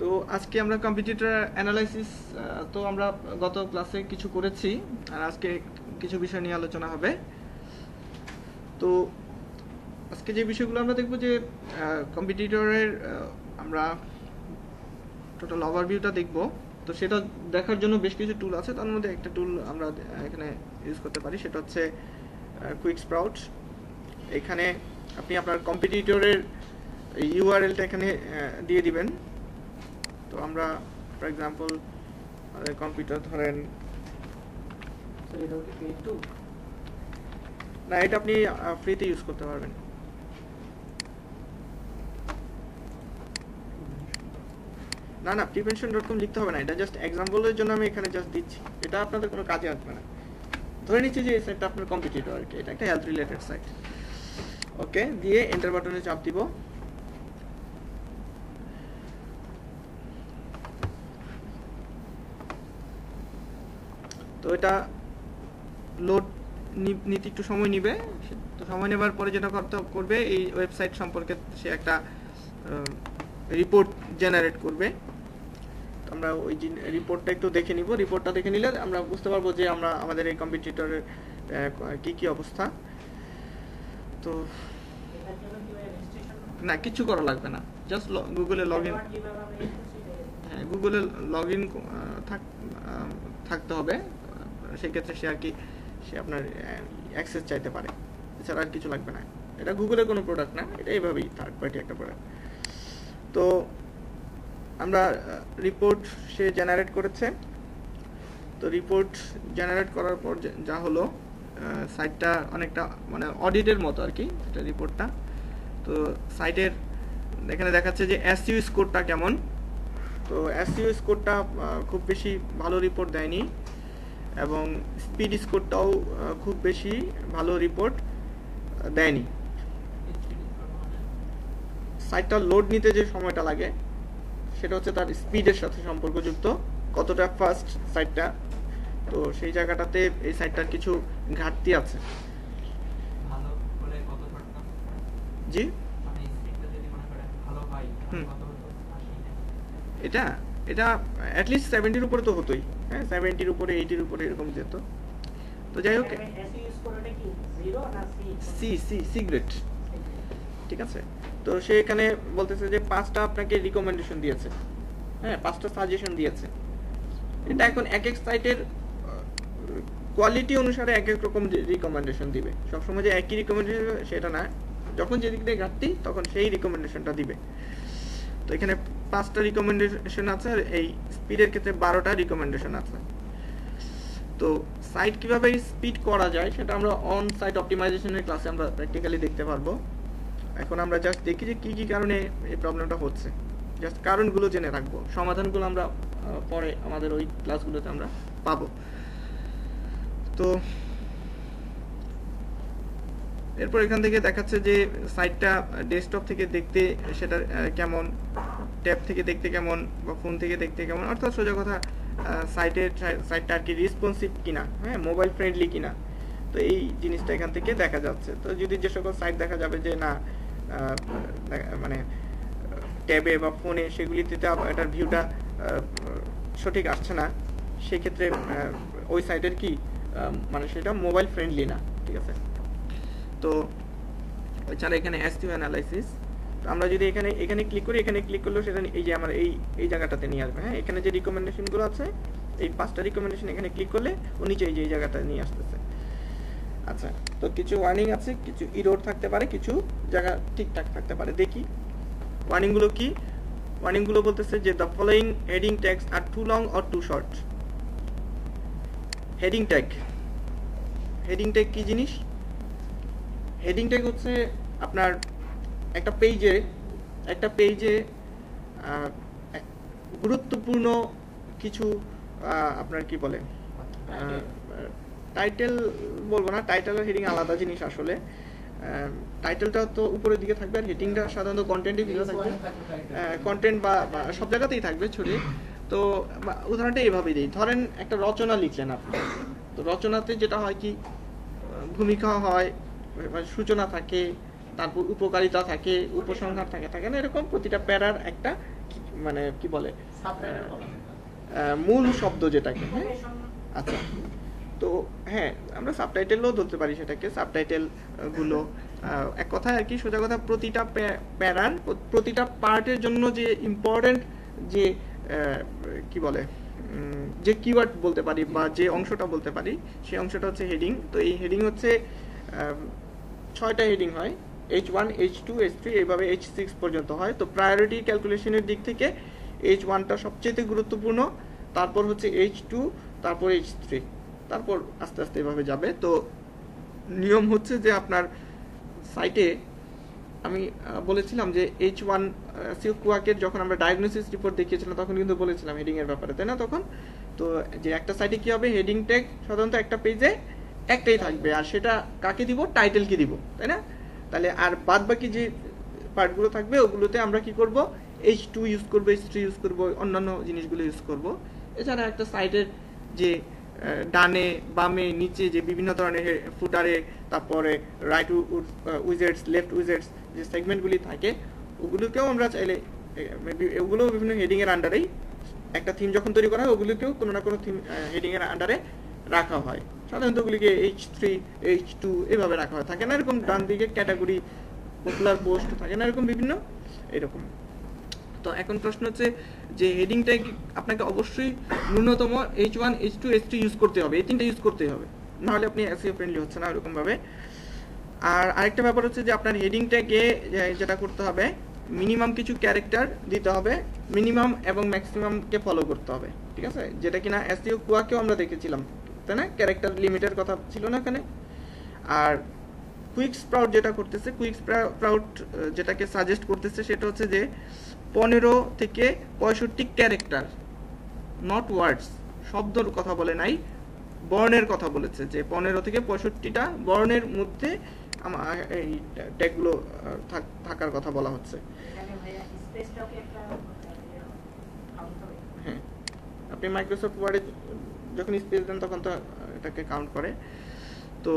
তো আজকে আমরা কম্পিটিটর অ্যানালাইসিস তো আমরা গত ক্লাসে কিছু করেছি, আর আজকে কিছু বিষয় নিয়ে আলোচনা হবে। তো আজকে যে বিষয়গুলো আমরা দেখব যে কম্পিটিটরের আমরা টোটাল ওভারভিউটা দেখব। তো সেটা দেখার জন্য বেশ কিছু টুল আছে, তার মধ্যে একটা টুল আমরা এখানে ইউজ করতে পারি, সেটা হচ্ছে কুইক স্প্রাউট। এখানে আপনি আপনার কম্পিটিটরের ইউআরএলটা এখানে দিয়ে দিবেন। তো আমরা ফর এক্সাম্পল আমাদের কম্পিউটার ধরেন, না এটা আপনি ফ্রিতে ইউজ করতে পারবেন। না না, prevention.com লিখতে হবে না, এটা জাস্ট এক্সাম্পলের জন্য আমি এখানে জাস্ট দিচ্ছি, এটা আপনাদের কোনো কাজে আসবে না। ধরে নিচ্ছি যে এই সাইটটা আপনার কম্পিটিটর আর কি, এটা একটা হেলথ রিলেটেড সাইট। ওকে, দিয়ে এন্টার বাটনে চাপ দিব। তো এটা লোড নিতে একটু সময় নেবে। তো সময় নেবার পরে যেটা করবে, এই ওয়েবসাইট সম্পর্কে সে একটা রিপোর্ট জেনারেট করবে। আমরা ওই রিপোর্টটা একটু দেখে নিব। রিপোর্টটা দেখে নিলে আমরা বুঝতে পারবো যে আমরা আমাদের এই কম্পিটিটরের কি কি অবস্থা। তো না, কিছু করা লাগবে না, জাস্ট গুগলে লগ ইন, হ্যাঁ গুগলে লগ ইন থাকতে হবে। সেক্ষেত্রে সে আর কি সে আপনার অ্যাক্সেস চাইতে পারে, এছাড়া আর কিছু লাগবে না। এটা গুগলের কোনো প্রোডাক্ট না, এটা এইভাবেই থার্ড পার্টি একটা প্রোডাক্ট। তো আমরা রিপোর্ট সে জেনারেট করেছে। তো রিপোর্ট জেনারেট করার পর যা হলো, সাইটটা অনেকটা মানে অডিটের মতো আর কি এটা রিপোর্টটা। তো সাইটের এখানে দেখাচ্ছে যে এসইও স্কোরটা কেমন। তো এসইও স্কোরটা খুব বেশি ভালো রিপোর্ট দেয়নি, এবং স্পিড স্কোরটাও খুব বেশি ভালো রিপোর্ট দেয়নি। সাইটটা লোড নিতে যে সময়টা লাগে সেটা হচ্ছে তার স্পিডের সাথে সম্পর্কযুক্ত, কতটা ফাস্ট সাইটটা। তো সেই জায়গাটাতে এই সাইটটার কিছু ঘাটতি আছে। জি, এটা এটা অ্যাটলিস্ট 70-র উপরে তো হতোই, হ্যাঁ 70-র উপরে 80-র উপরে এরকম যেত। তো যাই হোক, সি সি সিগারেট, ঠিক আছে। তো সে এখানে বলতেছে যে 5টা আপনাকে রিকমেন্ডেশন দিয়েছে, হ্যাঁ 5টা সাজেশন দিয়েছে। এটা এখন এক এক সাইটের কোয়ালিটি অনুসারে এক এক রকম রিকমেন্ডেশন দিবে। সবসময় যে একই রিকমেন্ডেশন সেটা না, যখন যেদিক দিয়ে ঘাটতি তখন সেই রিকমেন্ডেশনটা দিবে। তো এখানে 5টা রিকমেন্ডেশন আছে, আর এই স্পিডের ক্ষেত্রে 12টা রিকমেন্ডেশন আছে। তো সাইট কিভাবে স্পিড করা যায় সেটা আমরা অন সাইট অপটিমাইজেশনের ক্লাসে আমরা প্র্যাকটিক্যালি দেখতে পারবো। এখন আমরা জাস্ট দেখি যে কি কি কারণে এই প্রবলেমটা হচ্ছে, জাস্ট কারণগুলো জেনে রাখবো, সমাধানগুলো আমরা পরে আমাদের ওই ক্লাসগুলোতে আমরা পাবো। তো এরপর এখান থেকে দেখাচ্ছে যে সাইটটা ডেস্কটপ থেকে দেখতে সেটা কেমন, ট্যাব থেকে দেখতে কেমন, বা ফোন থেকে দেখতে কেমন, অর্থাৎ সোজা কথা সাইটটা আর কি রেসপন্সিভ কিনা, হ্যাঁ মোবাইল ফ্রেন্ডলি কিনা। তো এই জিনিসটা এখান থেকে দেখা যাচ্ছে। তো যদি যে সকল সাইট দেখা যাবে যে না মানে ট্যাবে বা ফোনে সেগুলিতে এটার ভিউটা সঠিক আসছে না, সেক্ষেত্রে ওই সাইটের কি মানে সেটা মোবাইল ফ্রেন্ডলি না, ঠিক আছে। তো এছাড়া এখানে এসইও অ্যানালাইসিস, তো আমরা যদি এখানে ক্লিক করি, এখানে ক্লিক করলেও সেটা এই যে আমার এই জায়গাটাতে নিয়ে আসবে। হ্যাঁ এখানে যে রিকমেন্ডেশনগুলো আছে, এই 5টা রিকমেন্ডেশন এখানে ক্লিক করলে ও নিচে এই যে এই জায়গাটা নিয়ে আসতেছে। আচ্ছা, তো কিছু ওয়ার্নিং আছে, কিছু ইরর থাকতে পারে, কিছু জায়গা ঠিকঠাক থাকতে পারে। দেখি ওয়ার্নিংগুলো কি। ওয়ার্নিংগুলো বলতেছে যে the following heading tags are too long or too short. Heading tag, heading tag কি জিনিস? হেডিং ট্যাগ হচ্ছে আপনার একটা পেজে গুরুত্বপূর্ণ কিছু আপনার কি বলে টাইটেল বলবো না, টাইটেল আর হেডিং আলাদা জিনিস আসলে। টাইটেলটা তো উপরের দিকে থাকবে, আর হেডিংটা সাধারণত কন্টেন্টের ভিতরে থাকবে, কন্টেন্ট বা সব জায়গাতেই থাকবে ছড়িয়ে। তো উদাহরণটা এইভাবেই দিই, ধরেন একটা রচনা লিখলেন আপনি। তো রচনাতে যেটা হয় কি, ভূমিকা হয়, সূচনা থাকে, তারপর উপকারিতা থাকে, উপসংহার থাকে না, এরকম প্রতিটা প্যারার একটা মানে কি বলে মূল শব্দ যেটাকে, হ্যাঁ আচ্ছা। তো হ্যাঁ আমরা সাবটাইটেলও ধরতে পারি সেটাকে, সাবটাইটেল গুলো এক কথায় আর কি, সোজা কথা প্রতিটা প্যারার প্রতিটা পার্টের জন্য যে ইম্পর্টেন্ট যে কি বলে যে কিওয়ার্ড বলতে পারি বা যে অংশটা বলতে পারি সেই অংশটা হচ্ছে হেডিং। তো এই হেডিং হচ্ছে 6টা হেডিং হয়, H1 H2 H3 এইভাবে H6 পর্যন্ত হয়। তো প্রায়োরিটি ক্যালকুলেশনের দিক থেকে H1টা সবচেয়ে গুরুত্বপূর্ণ, তারপর হচ্ছে H2, তারপর H3, তারপর আস্তে আস্তে এভাবে যাবে। তো নিয়ম হচ্ছে যে আপনার সাইটে আমি বলেছিলাম যে H1 SEO কুয়াকের যখন আমরা ডায়াগনোসিস রিপোর্ট দেখিয়েছিলাম তখন কিন্তু বলেছিলাম হেডিং এর ব্যাপারে, তাই না? তখন তো যে একটা সাইটে কি হবে, হেডিং ট্যাগ সাধারণত একটা পেজে একটাই থাকবে, আর সেটা কাকে দিব, টাইটেল কি দিব, তাই না? তাহলে আর বাদ বাকি যে পার্টগুলো থাকবে ওগুলোতে আমরা কি করব, H2 ইউজ করব, H3 ইউজ করব, অন্যান্য জিনিসগুলো ইউজ করব। এছাড়া একটা সাইটের যে ডানে বামে নিচে যে বিভিন্ন ধরনের ফুটারে, তারপরে রাইট উইজেটস, লেফট উইজেটস যে সেগমেন্টগুলি থাকে ওগুলোকেও আমরা চাইলে, ওগুলো বিভিন্ন হেডিং এর আন্ডারেই একটা থিম যখন তৈরি করা হয় ওগুলোকেও কোনো না কোনো থিম হেডিং এর আন্ডারে রাখা হয়। সাধারণত ওগুলিকে H3 H2 এভাবে রাখা হয়, থাকে না এরকম ডান দিকে ক্যাটাগরি, পপুলার পোস্ট, থাকে না এরকম বিভিন্ন এরকম। তো এখন প্রশ্ন হচ্ছে যে হেডিংটা আপনাকে অবশ্যই ন্যূনতম H1 H2 H3 ইউজ করতে হবে, এই তিনটা ইউজ করতেই হবে, নাহলে আপনি SEO ফ্রেন্ডলি হচ্ছে না এরকম ভাবে। আর আরেকটা ব্যাপার হচ্ছে যে আপনার হেডিংটাকে যেটা করতে হবে, মিনিমাম কিছু ক্যারেক্টার দিতে হবে, মিনিমাম এবং ম্যাক্সিমামকে ফলো করতে হবে, ঠিক আছে? যেটা কিনা SEO কুয়াকেও আমরা দেখেছিলাম, তাই না? ক্যারেক্টার লিমিটের কথা ছিল না এখানে। আর কুইক স্প্রাউট যেটা করতেছে, কুইক স্প্রাউট যেটাকে সাজেস্ট করতেছে সেটা হচ্ছে যে 15 থেকে 65 ক্যারেক্টার, নট ওয়ার্ডস, শব্দর কথা বলে নাই, বর্ণের কথা বলেছে, যে 15 থেকে 65টা বর্ণের মধ্যে এই ট্যাগগুলো থাকার কথা বলা হচ্ছে। হ্যাঁ, আপনি মাইক্রোসফট ওয়ার্ডে যখন স্পেস দেন তখন তো এটাকে কাউন্ট করে। তো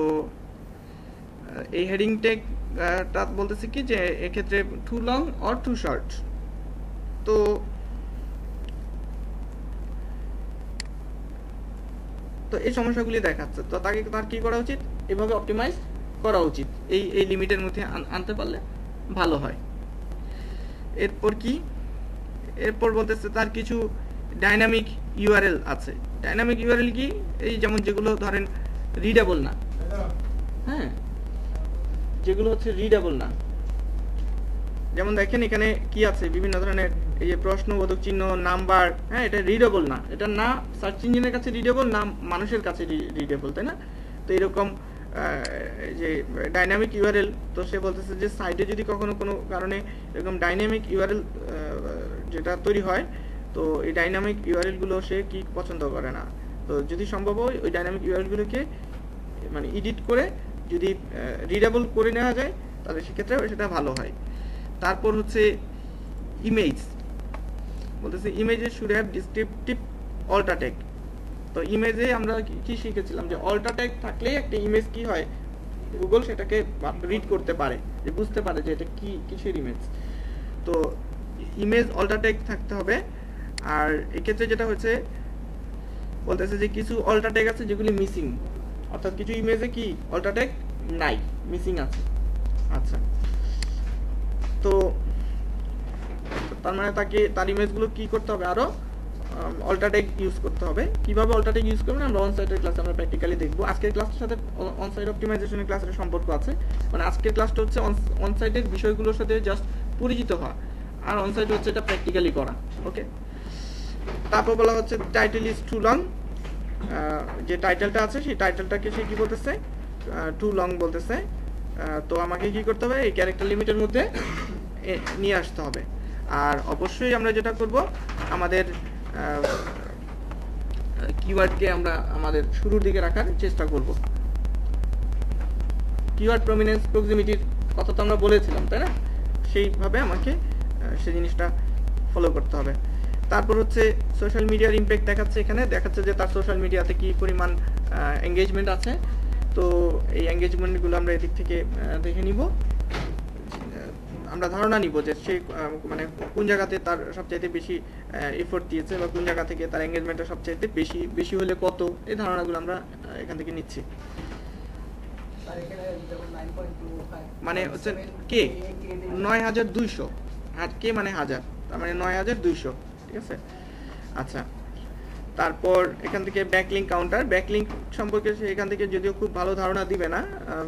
এই হেডিং ট্যাগটা বলতেছে কি যে এক্ষেত্রে too long or too short. তো এই সমস্যাগুলি দেখাচ্ছে, তো তার কি করা উচিত, এভাবে অপটিমাইজ করা উচিত, এই লিমিটের মধ্যে আনতে পারলে ভালো হয়। এরপর কি, এরপর বলতেছে তার কিছু ডাইনামিক ইউআরএল আছে। ডাইনামিক ইউআরএল কি, এই যেমন যেগুলো ধরেন রিডেবল না, হ্যাঁ যেগুলো হচ্ছে রিডেবল না, যেমন দেখেন এখানে কি আছে, বিভিন্ন ধরনের এই যে প্রশ্নবোধক চিহ্ন, নাম্বার, হ্যাঁ এটা রিডেবল না, এটা না সার্চ ইঞ্জিনের কাছে রিডেবল, না মানুষের কাছে রিডেবল, তাই না? তো এরকম যে ডাইনামিক ইউআরএল, তো সে বলতেছে যে সাইটে যদি কখনো কোনো কারণে এরকম ডাইনামিক ইউআরএল যেটা তৈরি হয়, তো এই ডাইনামিক ইউআরএল গুলো সে কি পছন্দ করে না। তো যদি সম্ভব হয় ওই ডাইনামিক ইউআরএল গুলোকে মানে এডিট করে যদি রিডেবল করে নেওয়া যায় তাহলে সেক্ষেত্রে সেটা ভালো হয়। তারপর হচ্ছে ইমেজ, বলতেছে ইমেজে should have descriptive alt tag. তো ইমেজে আমরা কি শিখেছিলাম যে অল্টা ট্যাগ থাকলেই একটা ইমেজ কি হয়, গুগল সেটাকে রিড করতে পারে, যে বুঝতে পারে যে এটা কি কিসের ইমেজ। তো ইমেজ অল্টা ট্যাগ থাকতে হবে। আর এক্ষেত্রে যেটা হচ্ছে বলতেছে যে কিছু অল্টা ট্যাগ আছে যেগুলি মিসিং, অর্থাৎ কিছু ইমেজে কি অল্টা ট্যাগ নাই, মিসিং আছে। আচ্ছা, তো তার মানে তাকে তার ইমেজগুলো কি করতে হবে, আরো অল্টা ট্যাগ ইউজ করতে হবে। কিভাবে অল্টা ট্যাগ ইউজ করবেন আমরা অনসাইটের ক্লাসে আমরা প্র্যাকটিক্যালি দেখব। আজকের ক্লাসের সাথে অনসাইট অপটিমাইজেশনের ক্লাসের সম্পর্ক আছে, মানে আজকের ক্লাসটা হচ্ছে অনসাইটের বিষয়গুলোর সাথে জাস্ট পরিচিত হওয়া, আর অনসাইট হচ্ছে এটা প্র্যাকটিক্যালি করা। ওকে, তারপর বলা হচ্ছে টাইটেল ইজ টু লং, যে টাইটেলটা আছে সেই টাইটেলটাকে সে কি বলতেছে, টু লং বলতেছে। তো আমাকে কি করতে হবে, এই ক্যারেক্টার লিমিটের মধ্যে নিয়ে আসতে হবে। আর অবশ্যই আমরা যেটা করব, আমাদের কিওয়ার্ডকে আমরা আমাদের শুরুর দিকে রাখার চেষ্টা করব। কিওয়ার্ড প্রমিনেন্স প্রক্সিমিটির কথা তো আমরা বলেছিলাম, তাই না? সেইভাবে আমাকে সেই জিনিসটা ফলো করতে হবে। তারপর হচ্ছে সোশ্যাল মিডিয়ার ইমপ্যাক্ট দেখাচ্ছে, এখানে দেখাচ্ছে যে তার সোশ্যাল মিডিয়াতে কি পরিমাণ এঙ্গেজমেন্ট আছে। তো এই এঙ্গেজমেন্টগুলো আমরা এদিক থেকে দেখে নিব। আমরা ধারণা নিব যে সে মানে কোন জায়গাতে তার সবচাইতে বেশি এফোর্ট দিয়েছে বা কোন জায়গা থেকে তার এঙ্গেজমেন্টটা সবচাইতে বেশি, বেশি হলে কত, এই ধারণাগুলো আমরা এখান থেকে নিচ্ছি। মানে হচ্ছে কে 9200, আর কে মানে হাজার, তার মানে 9200, ঠিক আছে। আচ্ছা, তারপর এখান থেকে ব্যাকলিঙ্ক কাউন্টার, ব্যাকলিঙ্ক সম্পর্কে এখান থেকে যদিও খুব ভালো ধারণা দিবে না,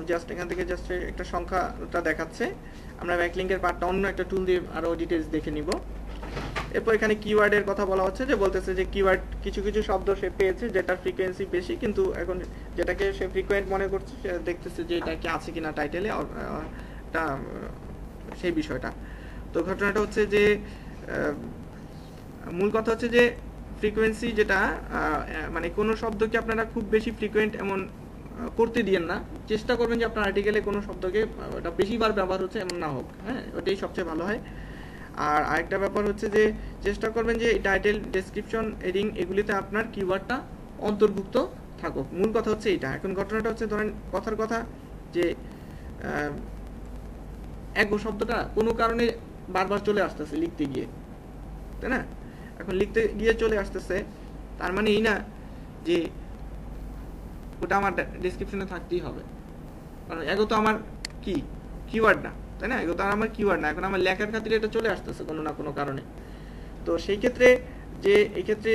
জাস্ট এখান থেকে জাস্ট একটা সংখ্যাটা দেখাচ্ছে। আমরা ব্যাকলিঙ্কের পার্টটা অন্য একটা টুল দিয়ে আরো ডিটেইলস দেখে নিব। এরপর এখানে কিওয়ার্ডের কথা বলা হচ্ছে, যে বলতেছে যে কিওয়ার্ড কিছু কিছু শব্দ সে পেয়েছে যেটার ফ্রিকোয়েন্সি বেশি, কিন্তু এখন যেটাকে সে ফ্রিকোয়েন্ট মনে করছে সে দেখতেছে যে এটা কি আছে কিনা টাইটেলে, সেই বিষয়টা। তো ঘটনাটা হচ্ছে যে মূল কথা হচ্ছে যে ফ্রিকোয়েন্সি যেটা মানে কোনো শব্দকে আপনারা খুব বেশি ফ্রিকোয়েন্ট এমন করতে দিয়েন না, চেষ্টা করবেন যে আপনার আর্টিকেলে কোনো শব্দকে ওটা বেশিবার ব্যবহার হচ্ছে এমন না হোক, হ্যাঁ, ওটাই সবচেয়ে ভালো হয়। আর আরেকটা ব্যাপার হচ্ছে যে চেষ্টা করবেন যে টাইটেল, ডেসক্রিপশন, হেডিং এগুলিতে আপনার কিওয়ার্ডটা অন্তর্ভুক্ত থাকুক, মূল কথা হচ্ছে এটা। এখন ঘটনাটা হচ্ছে ধরেন কথার কথা যে এগো শব্দটা কোনো কারণে বারবার চলে আসতেছে লিখতে গিয়ে, তাই না? এখন লিখতে গিয়ে চলে আসতেছে, তার মানে এই না যে ওটা আমার ডেসক্রিপশনে থাকতেই হবে, কারণ এগো তো আমার কি কিওয়ার্ড না, তাই না? এগো তো আমার কিওয়ার্ড না, এখন আমার লেখার খাতিরে এটা চলে আসতেছে কোনো না কোনো কারণে। তো সেই ক্ষেত্রে যে এই ক্ষেত্রে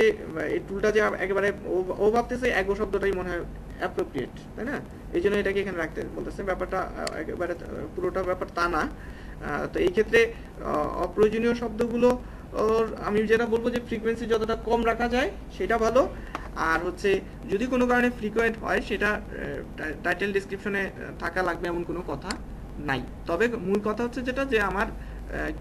এই টুলটা যে একেবারে ও ভাবতেছে এগো শব্দটাই মনে হয় অ্যাপ্রোপ্রিয়েট, তাই না? এই জন্য এটাকে এখানে রাখতে বলতেছে। ব্যাপারটা একেবারে পুরোটা ব্যাপার তা না। তো এই ক্ষেত্রে অপ্রয়োজনীয় শব্দগুলো আমি যেটা বলবো যে ফ্রিকোয়েন্সি যতটা কম রাখা যায় সেটা ভালো। আর হচ্ছে যদি কোনো কারণে ফ্রিকোয়েন্ট হয় সেটা টাইটেল ডেসক্রিপশনে থাকা লাগবে এমন কোনো কথা নাই। তবে মূল কথা হচ্ছে যেটা যে আমার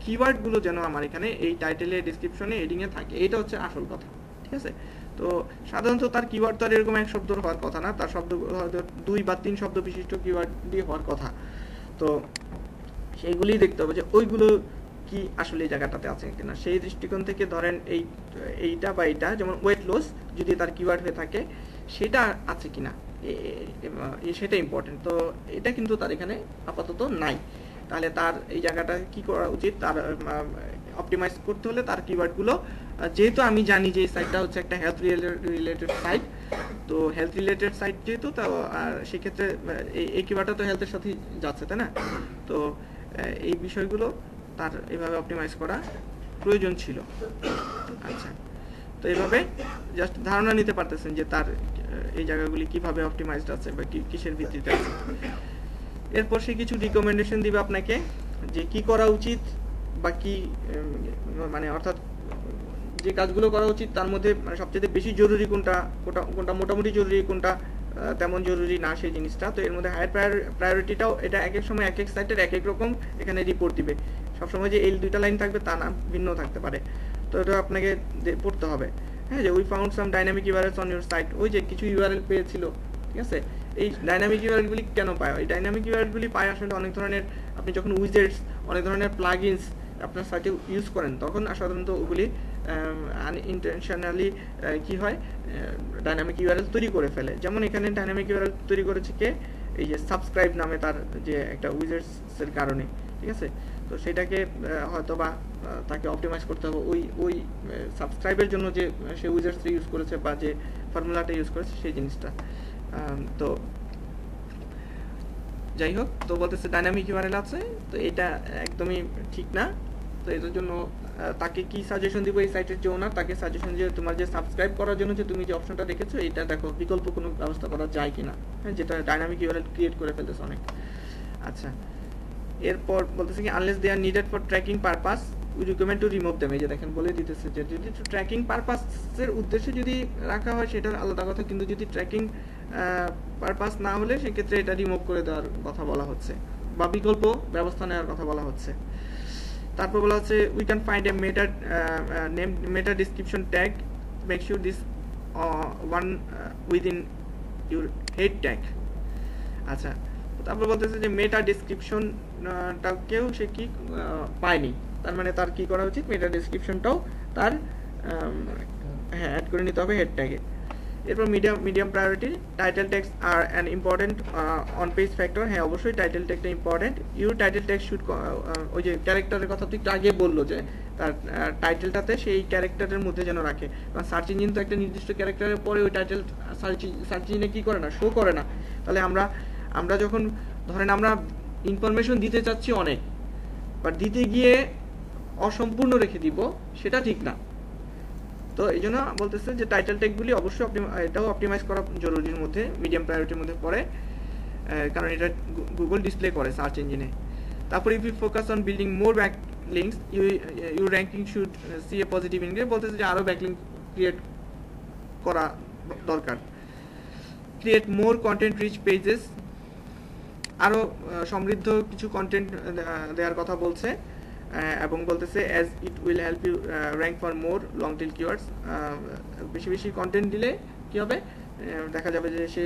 কিওয়ার্ডগুলো যেন আমার এখানে এই টাইটেলে, ডেসক্রিপশনে, হেডিংয়ে থাকে, এটা হচ্ছে আসল কথা, ঠিক আছে? তো সাধারণত তার কিওয়ার্ড তো আর এরকম এক শব্দ হওয়ার কথা না, তার শব্দ হয়তো 2 বা 3 শব্দ বিশিষ্ট কিওয়ার্ড দিয়ে হওয়ার কথা। তো সেইগুলি দেখতে হবে যে ওইগুলো কি আসলে এই জায়গাটাতে আছে কিনা। সেই দৃষ্টিকোণ থেকে ধরেন এইটা বা এইটা, যেমন ওয়েট লস যদি তার কিওয়ার্ড হয়ে থাকে সেটা আছে কিনা সেটা ইম্পর্টেন্ট। তো এটা কিন্তু তার এখানে আপাতত নাই, তাহলে তার এই জায়গাটা কি করা উচিত, তার অপটিমাইজ করতে হলে তার কিওয়ার্ডগুলো, যেহেতু আমি জানি যে এই সাইটটা হচ্ছে একটা হেলথ রিলেটেড সাইট, তো হেলথ রিলেটেড সাইট যেহেতু, তা সেক্ষেত্রে এই কিওয়ার্ডটা তো হেলথের সাথেই যাচ্ছে, তাই না? তো এই বিষয়গুলো তার এভাবে অপটিমাইজ করা প্রয়োজন ছিল। আচ্ছা, তো এইভাবে জাস্ট ধারণা নিতে পারতেছেন যে তার এই জায়গাগুলি কিভাবে অপটিমাইজড আছে বা কিসের ভিত্তিতে আছে। এরপর সে কিছু রিকমেন্ডেশন দিবে আপনাকে যে কি করা উচিত বা কি মানে অর্থাৎ যে কাজগুলো করা উচিত তার মধ্যে মানে সবচেয়ে বেশি জরুরি কোনটা, কোনটা মোটামুটি জরুরি, কোনটা তেমন জরুরি না সেই জিনিসটা। তো এর মধ্যে হায়ার প্রায়োরিটিটাও এটা এক এক সময় এক এক সাইটের এক এক রকম এখানে রিপোর্ট দিবে। সবসময় যে এই 2টা লাইন থাকবে তা না, ভিন্ন থাকতে পারে। তো এটা আপনাকে পড়তে হবে, হ্যাঁ, যে we found some dynamic URLs on your site, ওই যে কিছু ইউআরএল পেয়েছিল, ঠিক আছে? এই ডাইনামিক ইউআরএলগুলি কেন পায়? এই ডাইনামিক ইউআরএলগুলি পায় আসলে অনেক ধরনের, আপনি যখন উইজেটস, অনেক ধরনের প্লাগইনস আপনার সাইটে ইউজ করেন তখন সাধারণত ওগুলি আনইনটেনশনালি কি হয়, ডাইনামিক ইউআরএল তৈরি করে ফেলে। যেমন এখানে ডাইনামিক ইউআরএল তৈরি করেছে কে, এই যে সাবস্ক্রাইব নামে তার যে একটা উইজেটসের কারণে, ঠিক আছে? তো সেটাকে হয়তো বা তাকে অপটিমাইজ করতে হবে ওই সাবস্ক্রাইবের জন্য যে সে উইজেটস ইউজ করেছে বা যে ফর্মুলাটা ইউজ করেছে সেই জিনিসটা। তো যাই হোক, তো বলতেছে ডাইনামিক ইউআরএল আছে, তো এটা একদমই ঠিক না। তো এটার জন্য তাকে কি সাজেশন দিব, এই সাইটের যে ওনার, তাকে সাজেশন যে তোমার যে সাবস্ক্রাইব করার জন্য যে তুমি যে অপশনটা রেখেছো এটা দেখো বিকল্প কোনো ব্যবস্থা করা যায় কিনা, হ্যাঁ, যেটা ডাইনামিক ইউআরএল ক্রিয়েট করে ফেলতেছে অনেক। আচ্ছা, এরপর বলতেছে কি unless they are needed for tracking purpose we recommend to remove them. এই যে দেখেন বলে দিতেছে যে যদি ট্র্যাকিং পারপাসের উদ্দেশ্যে যদি রাখা হয় সেটা আলাদা কথা, কিন্তু যদি ট্র্যাকিং পারপাস না হলে সেক্ষেত্রে এটা রিমুভ করে দেওয়ার কথা বলা হচ্ছে বা বিকল্প ব্যবস্থা নেওয়ার কথা বলা হচ্ছে। তারপর বলা হচ্ছে we can find a meta description tag, make sure this one within your head tag. আচ্ছা, তারপর বলতেছে যে মেটা ডেসক্রিপশনটাকেও সে কি পায়নি, তার মানে তার কি করা উচিত, মেটা ডেসক্রিপশনটাও তার হ্যাঁ অ্যাড করে নিতে হবে হেড ট্যাগে। এরপর মিডিয়াম প্রায়োরিটি, টাইটেল টেক্সট আর an important on page factor. হ্যাঁ অবশ্যই টাইটেল টেক্সটটা important. Your title text should, ওই যে ক্যারেক্টারের কথা তো একটু আগে বললো যে তার টাইটেলটাতে সেই ক্যারেক্টারের মধ্যে যেন রাখে, কারণ সার্চ ইঞ্জিন তো একটা নির্দিষ্ট ক্যারেক্টারের পরে ওই টাইটেল সার্চ ইঞ্জিনে কী করে না, শো করে না। তাহলে আমরা যখন ধরেন আমরা ইনফরমেশন দিতে চাচ্ছি অনেক, বাট দিতে গিয়ে অসম্পূর্ণ রেখে দিব, সেটা ঠিক না। তো এই জন্য বলতেছে যে টাইটেল টেকগুলি অবশ্যই এটাও অপটিমাইজ করা জরুরির মধ্যে, মিডিয়াম প্রায়োরিটির মধ্যে পড়ে, কারণ এটা গুগল ডিসপ্লে করে সার্চ ইঞ্জিনে। তারপর if you focus on building more back links, your ranking should see a positive increase. বলতেছে যে আরও ব্যাকলিঙ্ক ক্রিয়েট করা দরকার। Create more content rich pages, আরও সমৃদ্ধ কিছু কন্টেন্ট দেওয়ার কথা বলছে, এবং বলতেছে as it will help you rank for more long tail keywords. বেশি বেশি কন্টেন্ট দিলে কী হবে, দেখা যাবে যে সে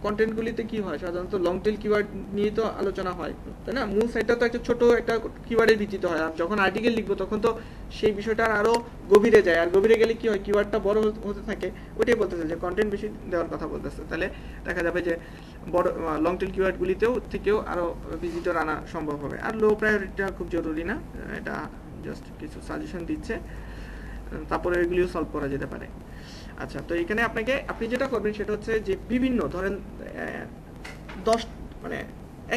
কন্টেন্টগুলিতে কি হয়, সাধারণত লং টেল কিওয়ার্ড নিয়ে তো আলোচনা হয়, তাই না? মূল সাইটটা তো একটা ছোট একটা কিওয়ার্ডের ভিত্তিতে হয়, আর যখন আর্টিকেল লিখবো তখন তো সেই বিষয়টা আরও গভীরে যায়, আর গভীরে গেলে কি হয়, কিওয়ার্ডটা বড় হতে থাকে। ওইটাই বলতেছে যে কন্টেন্ট বেশি দেওয়ার কথা বলতেছে, তাহলে দেখা যাবে যে বড় লং টেল থেকেও আরও ভিজিটর আনা সম্ভব হবে। আর লো প্রায়োরিটিটা খুব জরুরি না, এটা জাস্ট কিছু সাজেশন দিচ্ছে, তারপরে এগুলিও সলভ করা যেতে পারে। আচ্ছা, তো এখানে আপনি যেটা করবেন সেটা হচ্ছে যে বিভিন্ন ধরেন 10 মানে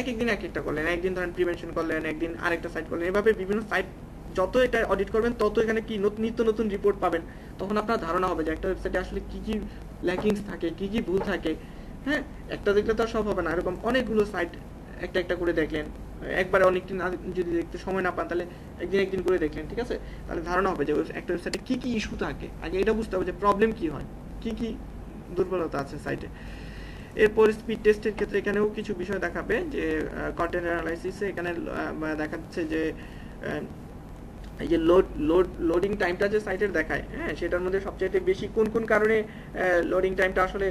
এক একদিন এক একটা করলেন, একদিন ধরেন প্রিভেনশন করলেন, একদিন আরেকটা সাইট করলেন, এভাবে বিভিন্ন সাইট যত এটা অডিট করবেন তত এখানে কি নিত্য নতুন রিপোর্ট পাবেন। তখন আপনার ধারণা হবে যে একটা ওয়েবসাইটে আসলে কি কি ল্যাকিংস থাকে, কি কি ভুল থাকে। হ্যাঁ, একটা দেখলে তো সব হবে না, এরকম অনেকগুলো সাইট একটা একটা করে দেখলেন, একবারে অনেকদিন যদি দেখতে সময় না পান তাহলে একদিন করে দেখলেন, ঠিক আছে? তাহলে ধারণা হবে যে একটা ওয়েবসাইটে কি কি ইস্যু থাকে, আগে এটা বুঝতে হবে যে প্রবলেম কি হয়, কি কি দুর্বলতা আছে সাইটে। এরপর স্পিড টেস্টের ক্ষেত্রে এখানেও কিছু বিষয় দেখাবে, যে কন্টেন্ট অ্যানালাইসিসে এখানে দেখাচ্ছে যে এই যে লোডিং টাইমটা যে সাইটের দেখায়, হ্যাঁ, সেটার মধ্যে সবচেয়ে বেশি কোন কারণে লোডিং টাইমটা আসলে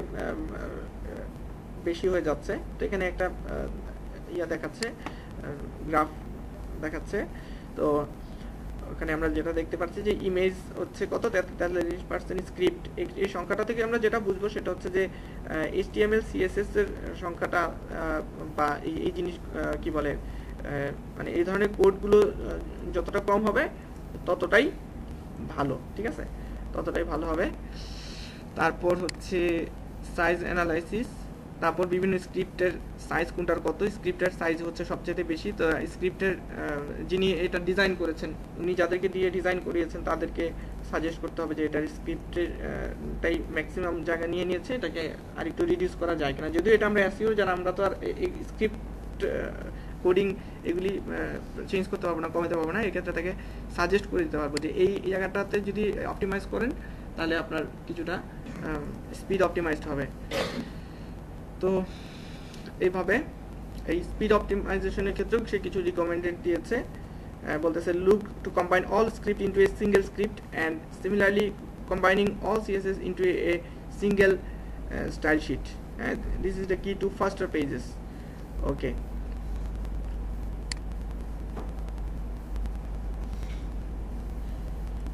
বেশি হয়ে যাচ্ছে। তো এখানে একটা দেখাচ্ছে, গ্রাফ দেখাচ্ছে। তো ওখানে আমরা যেটা দেখতে পাচ্ছি যে ইমেজ হচ্ছে কত 43%, স্ক্রিপ্ট এই সংখ্যাটা থেকে আমরা যেটা বুঝবো সেটা হচ্ছে যে HTML CSS এর সংখ্যাটা বা এই জিনিস কি বলে, মানে এই ধরনের কোডগুলো যতটা কম হবে ততটাই ভালো, ঠিক আছে, ততটাই ভালো হবে। তারপর হচ্ছে সাইজ অ্যানালাইসিস, তারপর বিভিন্ন স্ক্রিপ্টের সাইজ কোনটার কত, স্ক্রিপ্টের সাইজ হচ্ছে সবচেয়ে বেশি। তো স্ক্রিপ্টের যিনি এটা ডিজাইন করেছেন, উনি যাদেরকে দিয়ে ডিজাইন করিয়েছেন তাদেরকে সাজেস্ট করতে হবে যে এটার স্ক্রিপ্টেরটাই ম্যাক্সিমাম জায়গা নিয়ে নিয়েছে, এটাকে আর একটু রিডিউস করা যায় কিনা। যদিও এটা আমরা এসইও যারা, আমরা তো আর স্ক্রিপ্ট কোডিং এগুলি চেঞ্জ করতে পারবো না, কমাতে পারবো না, এক্ষেত্রে তাকে সাজেস্ট করে দিতে পারবো যে এই জায়গাটাতে যদি অপটিমাইজ করেন তাহলে আপনার কিছুটা স্পিড অপটিমাইজড হবে। তো এইভাবে এই স্পিড অপটিমাইজেশনের ক্ষেত্রেও সে কিছু রিকমেন্ডেড দিয়েছে, বলতেছে look to combine all script into a single script and similarly combining all CSS into a single style sheet, this is the key to faster pages. Okay,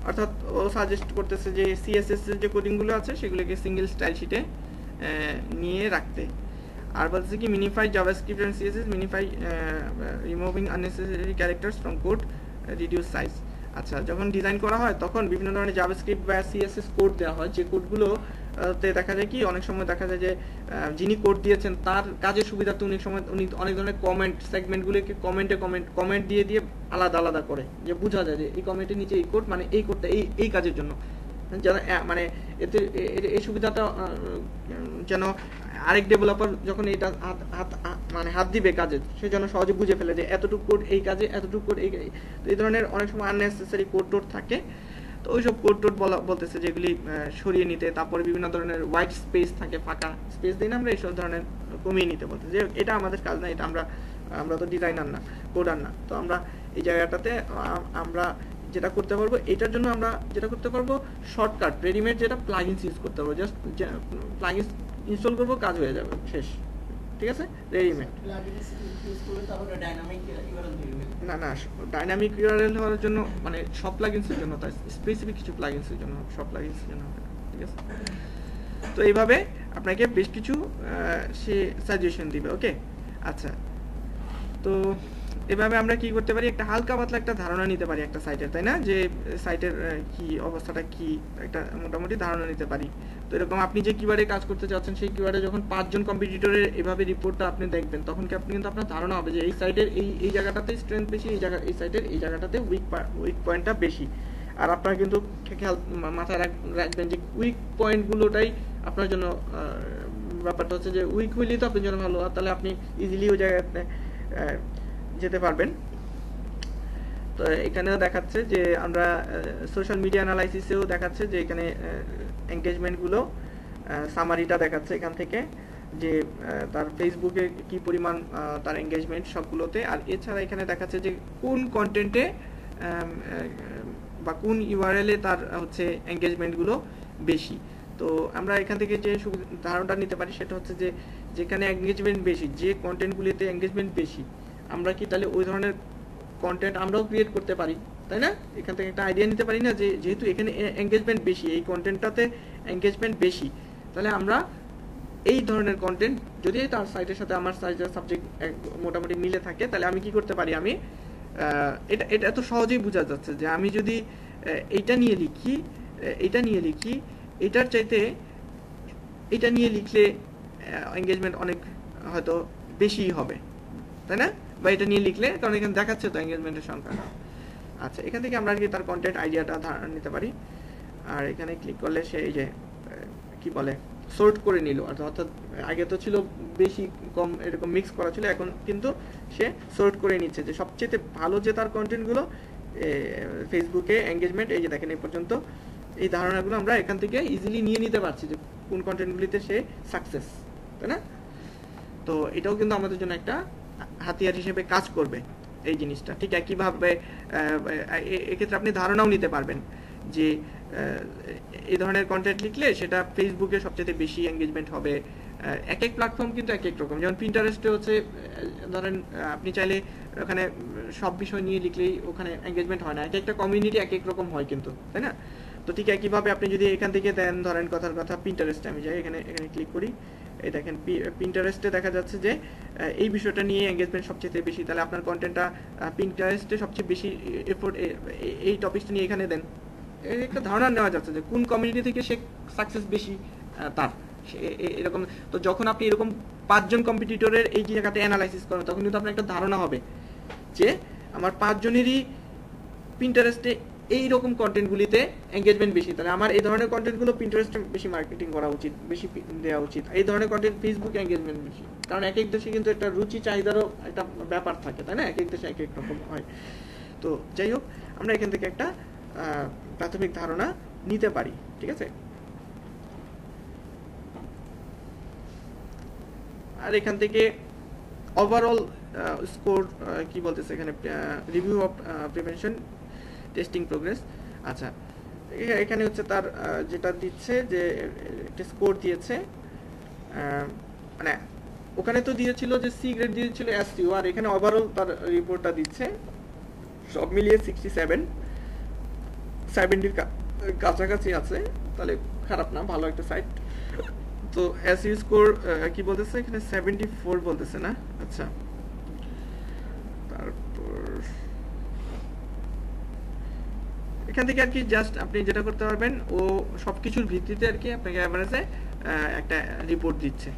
অর্থাৎ ও সাজেস্ট করতেছে যে CSS এর যে কোডিংগুলো আছে সেগুলোকে সিঙ্গেল স্টাইল শিটে নিয়ে রাখতে। আর বলছে কি minify JavaScript and CSS, minify removing unnecessary characters from code, reduce size. আচ্ছা, যখন ডিজাইন করা হয় তখন বিভিন্ন ধরনের জাভাস্ক্রিপ্ট বা CSS কোড দেওয়া হয়, যে কোডগুলো তে দেখা যায় কি অনেক সময় দেখা যায় যে যিনি কোড দিয়েছেন তার কাজের সুবিধার্থে উনি অনেক ধরনের সেগমেন্টগুলোকে কমেন্ট দিয়ে আলাদা করে, যে বোঝা যায় যে এই কমেন্টের নিচে এই কোড, মানে এই কোডটা এই কাজের জন্য, যারা মানে এতে এই সুবিধাটা যেন আরেক ডেভেলপার যখন এটা হাত দিবে কাজে, সে যেন সহজে বুঝে ফেলে যে এতটুকু কোড এই কাজে, এতটুকু কোড এই ধরনের অনেক সময় আননেসেসারি কোড থাকে। তো ওইসব কোড বলতেছে যেগুলি সরিয়ে নিতে। তারপরে বিভিন্ন ধরনের হোয়াইট স্পেস থাকে, ফাঁকা স্পেস দিন আমরা এইসব ধরনের কমিয়ে নিতে বলতে, যে এটা আমাদের কাজ না, এটা আমরা তো ডিজাইনার না, কোডার না। তো আমরা এই জায়গাটাতে আমরা যেটা করতে পারবো, এটার জন্য আমরা যেটা করতে পারবো শর্টকাট রেডিমেড যেটা প্লাগইনস ইউজ করতে পারবো, জাস্ট প্লাগইনস ইনস্টল করবো, কাজ হয়ে যাবে, শেষ, ঠিক আছে। রেডিমেড না ডাইনামিক ইউআরএল হওয়ার জন্য মানে সব প্লাগইনসের জন্য, তাই স্পেসিফিক কিছু প্লাগইনসের জন্য, সব প্লাগইনসের জন্য হবে না, ঠিক আছে। তো এইভাবে আপনাকে বেশ কিছু সে সাজেশন দিবে। ওকে, আচ্ছা, তো এভাবে আমরা কি করতে পারি, একটা হালকা পাতলা একটা ধারণা নিতে পারি একটা সাইটের, তাই না, যে সাইটের কি অবস্থাটা কি, একটা মোটামুটি ধারণা নিতে পারি। তো এরকম আপনি যে কিওয়ার্ডে কাজ করতে চাচ্ছেন সেই কিওয়ার্ডে যখন 5 জন কম্পিটিটরের এভাবে রিপোর্টটা আপনি দেখবেন, তখন কি আপনি কিন্তু আপনার ধারণা হবে যে এই সাইটের এই জায়গাটাতে স্ট্রেংথ বেশি, এই সাইটের এই জায়গাটাতে উইক পয়েন্টটা বেশি। আর আপনারা কিন্তু খেয়াল মাথায় রাখবেন যে উইক পয়েন্টগুলোটাই আপনার জন্য, ব্যাপারটা হচ্ছে যে উইক হইলেই তো আপনার জন্য ভালো, আর তাহলে আপনি ইজিলি ওই জায়গাতে যেতে পারবেন। তো এখানেও দেখাচ্ছে যে আমরা সোশ্যাল মিডিয়া অ্যানালাইসিসেও দেখাচ্ছে যে এখানে এঙ্গেজমেন্টগুলো সামারিটা দেখাচ্ছে এখান থেকে, যে তার ফেসবুকে কি পরিমাণ তার এঙ্গেজমেন্ট সবগুলোতে। আর এছাড়া এখানে দেখাচ্ছে যে কোন কন্টেন্টে বা কোন ইউআরএল এ তার হচ্ছে এঙ্গেজমেন্টগুলো বেশি। তো আমরা এখান থেকে যে ধারণাটা নিতে পারি সেটা হচ্ছে যে যেখানে এঙ্গেজমেন্ট বেশি, যে কন্টেন্টগুলিতে এঙ্গেজমেন্ট বেশি, আমরা কি তাহলে ওই ধরনের কন্টেন্ট আমরাও ক্রিয়েট করতে পারি, তাই না? এখান থেকে একটা আইডিয়া নিতে পারি না যে যেহেতু এখানে এঙ্গেজমেন্ট বেশি, এই কন্টেন্টটাতে এঙ্গেজমেন্ট বেশি, তাহলে আমরা এই ধরনের কন্টেন্ট যদি তার সাইটের সাথে আমার সাইটের সাবজেক্ট মোটামুটি মিলে থাকে, তাহলে আমি কি করতে পারি, আমি এটা এত সহজেই বোঝা যাচ্ছে যে আমি যদি এইটা নিয়ে লিখি, এটার চাইতে এটা নিয়ে লিখলে এঙ্গেজমেন্ট অনেক হয়তো বেশি হবে, তাই না? বা এটা নিয়ে লিখলে, কারণ এখানে দেখাচ্ছে তো এঙ্গেজমেন্টের সংখ্যা। আচ্ছা, এখান থেকে আমরা আর কি তার কন্টেন্ট আইডিয়াটা ধারণা নিতে পারি। আর এখানে ক্লিক করলে সে এই যে কি বলে সর্ট করে নিল, অর্থাৎ আগে তো ছিল বেশি কম এরকম মিক্স করা ছিল, এখন কিন্তু সে সর্ট করে নিচ্ছে যে সবচেয়ে ভালো যে তার কন্টেন্টগুলো ফেসবুকে এঙ্গেজমেন্ট, এই যে দেখেন এই পর্যন্ত এই ধারণাগুলো আমরা এখান থেকে ইজিলি নিয়ে নিতে পারছি যে কোন কন্টেন্টগুলিতে সে সাকসেস, তাই না? তো এটাও কিন্তু আমাদের জন্য একটা হাতিয়ার হিসেবে কাজ করবে এই জিনিসটা। ঠিক একইভাবে এক্ষেত্রে আপনি ধারণাও নিতে পারবেন যে এই ধরনের কন্টেন্ট লিখলে সেটা ফেসবুকে সবচেয়ে বেশি এঙ্গেজমেন্ট হবে। এক এক প্ল্যাটফর্ম কিন্তু এক এক রকম, যেমন পিন্টারেস্টে হচ্ছে ধরেন আপনি চাইলে ওখানে সব বিষয় নিয়ে লিখলেই ওখানে এঙ্গেজমেন্ট হয় না, এক একটা কমিউনিটি এক এক রকম হয় কিন্তু, তাই না? তো ঠিক একইভাবে আপনি যদি এখান থেকে দেন, ধরেন কথার কথা পিন্টারেস্টে আমি যাই, এখানে ক্লিক করি, এই দেখেন পিন্টারেস্টে দেখা যাচ্ছে যে এই বিষয়টা নিয়ে এঙ্গেজমেন্ট সবচেয়ে বেশি, তাহলে আপনার কন্টেন্টটা পিন্টারেস্টে সবচেয়ে বেশি এফোর্ট এই টপিকটা নিয়ে এখানে দেন। একটা ধারণা নেওয়া যাচ্ছে যে কোন কমিউনিটি থেকে সে সাকসেস বেশি তার এরকম। তো যখন আপনি এরকম 5 জন কম্পিটিটরের এই জায়গাটা অ্যানালাইসিস করেন, তখন কিন্তু আপনার একটা ধারণা হবে যে আমার 5 জনেরই পিন্টারেস্টে এইরকম কন্টেন্টগুলিতে এঙ্গেজমেন্ট বেশি, তাহলে আমার এই ধরনের কন্টেন্টগুলো পিন্টারেস্টে বেশি মার্কেটিং করা উচিত, বেশি দেওয়া উচিত। এই ধরনের কন্টেন্ট ফেসবুকে এঙ্গেজমেন্ট বেশি, কারণ এক এক দেশে কিন্তু একটা রুচি চাহিদারও একটা ব্যাপার থাকে, তাই না? এক এক দেশে এক এক রকম হয়। তো যাই হোক, আমরা এখান থেকে একটা প্রাথমিক ধারণা নিতে পারি, ঠিক আছে? আর এখান থেকে ওভারঅল স্কোর কি বলতেছে এখানে, review of prevention testing progress. আচ্ছা, এখানে হচ্ছে তার যেটা দিচ্ছে যে একটা স্কোর দিয়েছে, মানে ওখানে তো দিয়েছিল যে সি গ্রেড দিয়েছিল এসইও, আর এখানে ওভারঅল তার রিপোর্টটা দিচ্ছে সব মিলিয়ে 70-র কাছাকাছি আছে, তাহলে খারাপ না, ভালো একটা সাইট। তো এসইও স্কোর কি বলতেছে এখানে 74 বলতেছে না? আচ্ছা, তারপর এখান থেকে আর কি জাস্ট আপনি যেটা করতে পারবেন, ও সবকিছুর ভিত্তিতে আর কি আপনাকে অ্যাভারেজে একটা রিপোর্ট দিচ্ছে।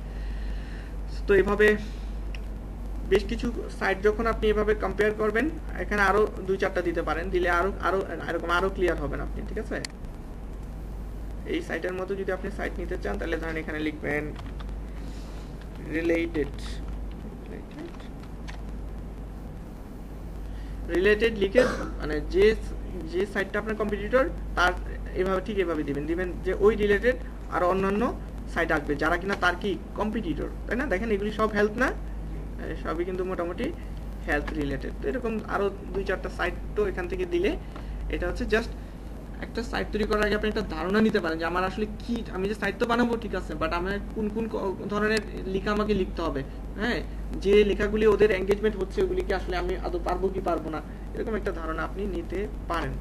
তো এভাবে বেশ কিছু সাইট যখন আপনি এভাবে কম্পেয়ার করবেন, এখানে আরো 2-4টা দিতে পারেন, দিলে আরো ক্লিয়ার হবেন আপনি, ঠিক আছে? এই সাইটের মতো যদি আপনি সাইট নিতে চান, তাহলে ধরেন এখানে লিখবেন রিলেটেড লিখে, মানে যে সাইটটা আপনার কম্পিটিটর তার এভাবে দিবেন যে ওই রিলেটেড আর অন্যান্য সাইট আসবে যারা কিনা তার কি কম্পিটিটর, তাই না? দেখেন এগুলি সব হেলথ না, সবই কিন্তু মোটামুটি হেলথ রিলেটেড। তো এরকম আরো 2-4টা সাইট তো এখান থেকে দিলে, এটা হচ্ছে জাস্ট একটা সাইট তৈরি করার আগে আপনি একটা ধারণা নিতে পারেন যে আমার আসলে কি, আমি যে সাইট তো বানাবো ঠিক আছে, বাট আমার কোন কোন ধরনের লেখা আমাকে লিখতে হবে, হ্যাঁ, যে লেখাগুলি ওদের এঙ্গেজমেন্ট হচ্ছে ওগুলিকে আসলে আমি আদৌ পারবো কি পারবো না, এরকম একটা ধারণা আপনি নিতে পারেন।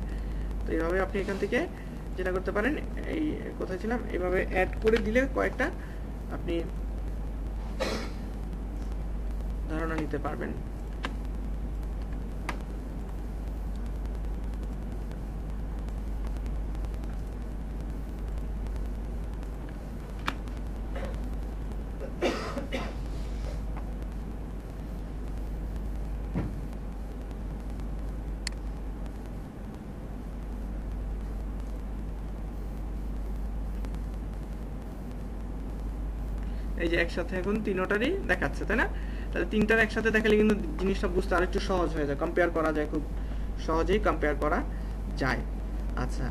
তো এইভাবে আপনি এখান থেকে যেটা করতে পারেন, এই কোথায় ছিলাম, এভাবে অ্যাড করে দিলে কয়েকটা আপনি ধারণা নিতে পারবেন। এই যে একসাথে এখন তিনটারই দেখাচ্ছে, তাই না? তাহলে তিনটার একসাথে দেখালে কিন্তু জিনিসটা বুঝতে আরেকটু সহজ হয়ে যায়, কম্পেয়ার করা যায়, খুব সহজেই কম্পেয়ার করা যায়। আচ্ছা,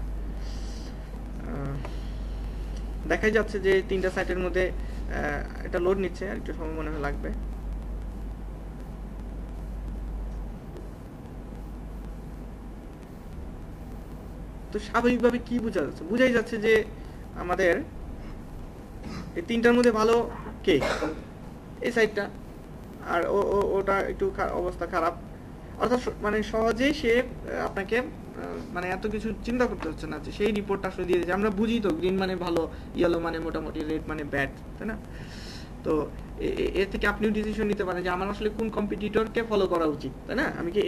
দেখাই যাচ্ছে যে তিনটা সাইটের মধ্যে এটা লোড নিচ্ছে, আর একটু সময় মনে হয় লাগবে। তো স্বাভাবিকভাবে কি বোঝা যাচ্ছে? বোঝাই যাচ্ছে যে আমাদের এই তিনটার মধ্যে ভালো কে, এই সাইডটা, আর ওটা একটু অবস্থা খারাপ। অর্থাৎ মানে সহজেই সে আপনাকে মানে এত কিছু চিন্তা করতে হচ্ছে না, যে সেই রিপোর্টটা আসলে দিয়ে দিচ্ছে। আমরা বুঝি তো গ্রিন মানে ভালো, ইয়েলো মানে মোটামুটি, রেড মানে ব্যাড, তাই না? তো এর থেকে আপনিও ডিসিশন নিতে পারেন যে আমার আসলে কোন কম্পিটিটরকে ফলো করা উচিত, তাই না? আমি কি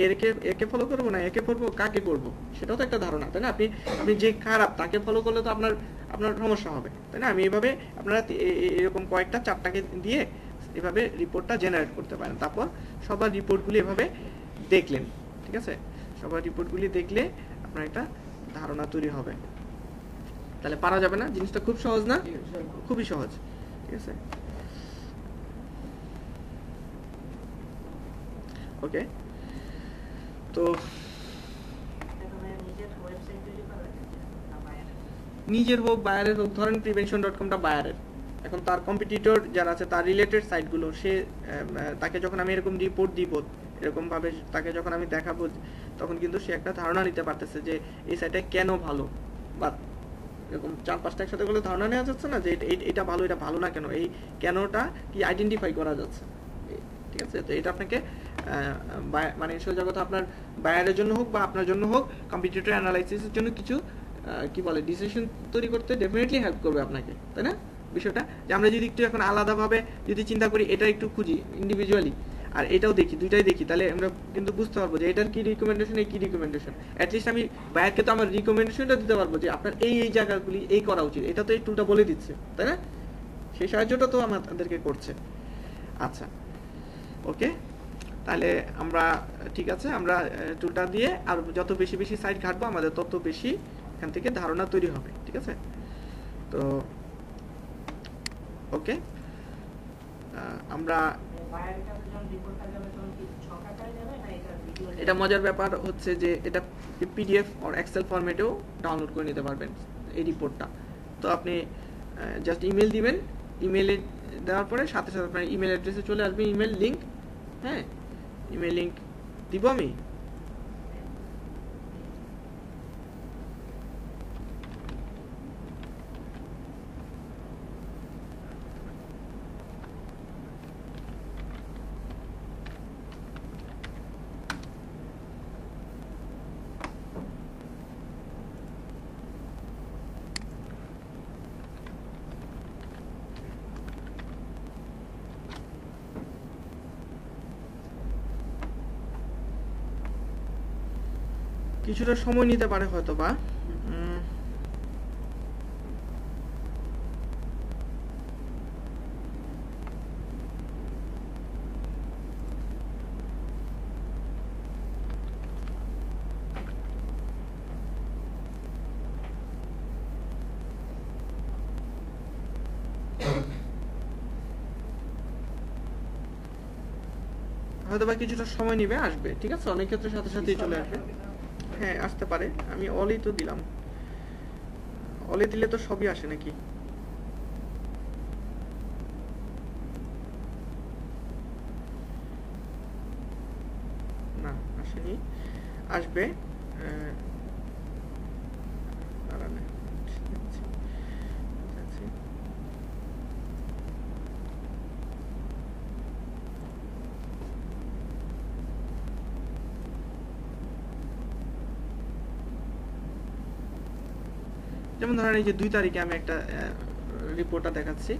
একে ফলো করবো, না একে করবো, কাকে করবো, সেটাও তো একটা ধারণা, তাই না? আপনি যে খারাপ তাকে ফলো করলে তো আপনার সমস্যা হবে, তাই না? আমি এভাবে আপনারা এরকম কয়েকটা চারটাকে দিয়ে এভাবে রিপোর্টটা জেনারেট করতে পারেন। তারপর সবার রিপোর্টগুলি এভাবে দেখলেন, ঠিক আছে? সবার রিপোর্টগুলি দেখলে আপনার একটা ধারণা তৈরি হবে। তাহলে পারা যাবে না? জিনিসটা খুব সহজ না? খুবই সহজ, ঠিক আছে? ওকে, তো নিজের হোক বায়ারের হোক, ধরেন prevention.com-টা বায়ারের, এখন তার কম্পিটিটর যারা আছে, তার রিলেটেড সাইটগুলো, সে তাকে যখন আমি এরকম রিপোর্ট দিব, এরকম ভাবে তাকে যখন আমি দেখাবো, তখন কিন্তু সে একটা ধারণা নিতে পারতেছে যে এই সাইটটা কেন ভালো, বা এরকম 4-5টা একসাথে করলে ধারণা নেওয়া যাচ্ছে না যে এটা ভালো, এটা ভালো না কেন, এই কেনটা কি আইডেন্টিফাই করা যাচ্ছে, ঠিক আছে? তো এটা আপনাকে মানে সোজা কথা, আপনার বায়ারের জন্য হোক বা আপনার জন্য হোক, কম্পিটিটর অ্যানালাইসিসের জন্য কিছু কি বলে ডিসিশন তৈরি করতে ডেফিনেটলি হেল্প করবে আপনাকে, তাই না? বিষয়টা যে আমরা যদি একটু এখন আলাদাভাবে যদি চিন্তা করি, এটা একটু খুঁজি ইন্ডিভিজুয়ালি, আর এটাও দেখি, দুইটাই দেখি, তাহলে আমরা কিন্তু বুঝতে পারবো যে এটার কি রিকমেন্ডেশন, এই কি রিকমেন্ডেশন। অ্যাটলিস্ট আমি বায়ারকে তো আমার রিকমেন্ডেশনটা দিতে পারবো যে আপনার এই জায়গাগুলি এই করা উচিত, এটা তো এই টুলটা বলে দিচ্ছে, তাই না? সেই সাহায্যটা তো আমাদেরকে করছে। আচ্ছা, ওকে, তাহলে আমরা ঠিক আছে, আমরা টুলটা দিয়ে আর যত বেশি বেশি সাইট ঘাটবো, আমাদের তত বেশি এখান থেকে ধারণা তৈরি হবে, ঠিক আছে? তো ওকে, আমরা এটা মজার ব্যাপার হচ্ছে যে এটা পিডিএফ আর এক্সেল ফরম্যাটেও ডাউনলোড করে নিতে পারবেন এই রিপোর্টটা। তো আপনি জাস্ট ইমেল দিবেন, ইমেলে দেওয়ার পরে সাথে সাথে আপনার ইমেল অ্যাড্রেসে চলে আসবে ইমেল লিঙ্ক। হ্যাঁ, ইমেল লিঙ্ক দিব আমি। কিছুটা সময় নিতে পারে হয়তো বা, হয়তো বা কিছুটা সময় নিবে, আসবে, ঠিক আছে? অনেক ক্ষেত্রে সাথে সাথেই চলে আসবে। হ্যাঁ, আসতে পারে। আমি অলি তো দিলাম, অলি দিলে তো সবই আসে নাকি? না, আসেনি, আসবে। যেমন ধরেন এই যে 2 তারিখে আমি একটা রিপোর্টটা দেখাচ্ছি।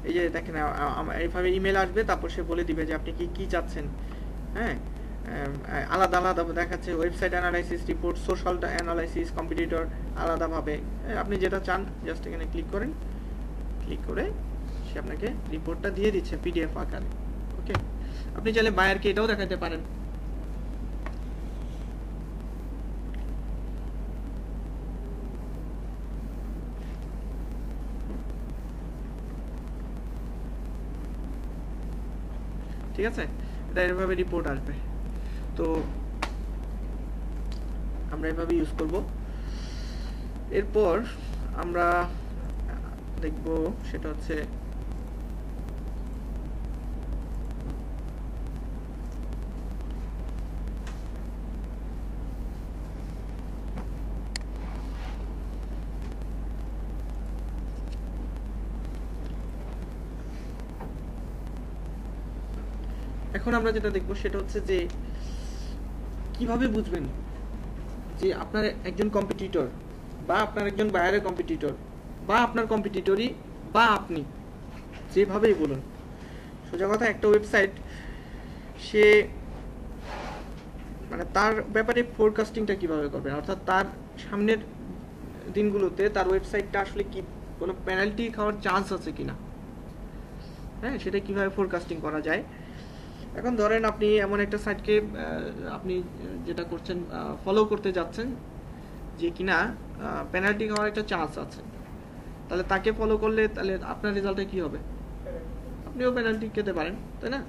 এই যে দেখেন এইভাবে ইমেল আসবে, তারপর সে বলে দিবে যে আপনি কি চাচ্ছেন। হ্যাঁ, আলাদা আলাদা দেখাচ্ছে, website analysis report, social analysis, competitor আলাদাভাবে। আপনি যেটা চান জাস্ট এখানে ক্লিক করেন, ক্লিক করে সে আপনাকে রিপোর্টটা দিয়ে দিচ্ছে পিডিএফ আকারে। ওকে, আপনি চাইলে বায়ারকে এটাও দেখাতে পারেন। ঠিক আছে, এটা এভাবে রিপোর্ট আসবে। তো আমরা এভাবে ইউজ করব। এরপর আমরা দেখব সেটা হচ্ছে এখন আমরা যেটা দেখব সেটা হচ্ছে যে কিভাবে বুঝবেন যে আপনার একজন কম্পিটিটর বা আপনার একজন বায়ারের কম্পিটিটর বা আপনার কম্পিটিটরই বা আপনি, যেভাবেই বলুন, সোজা কথা একটা ওয়েবসাইট সে মানে তার ব্যাপারে ফোরকাস্টিংটা কিভাবে করবেন, অর্থাৎ তার সামনের দিনগুলোতে তার ওয়েবসাইটটা আসলে কি কোনো পেনাল্টি খাওয়ার চান্স আছে কিনা, হ্যাঁ, সেটা কিভাবে ফোরকাস্টিং করা যায়। এখন ধরেন আপনি এমন একটা সাইটকে আপনি যেটা করছেন ফলো করতে যাচ্ছেন যে কিনা পেনাল্টি খাওয়ার একটা চান্স আছে, তাহলে তাকে ফলো করলে তাহলে আপনার রেজাল্টে কি হবে, আপনিও পেনাল্টি খেতে পারেন, তাই না?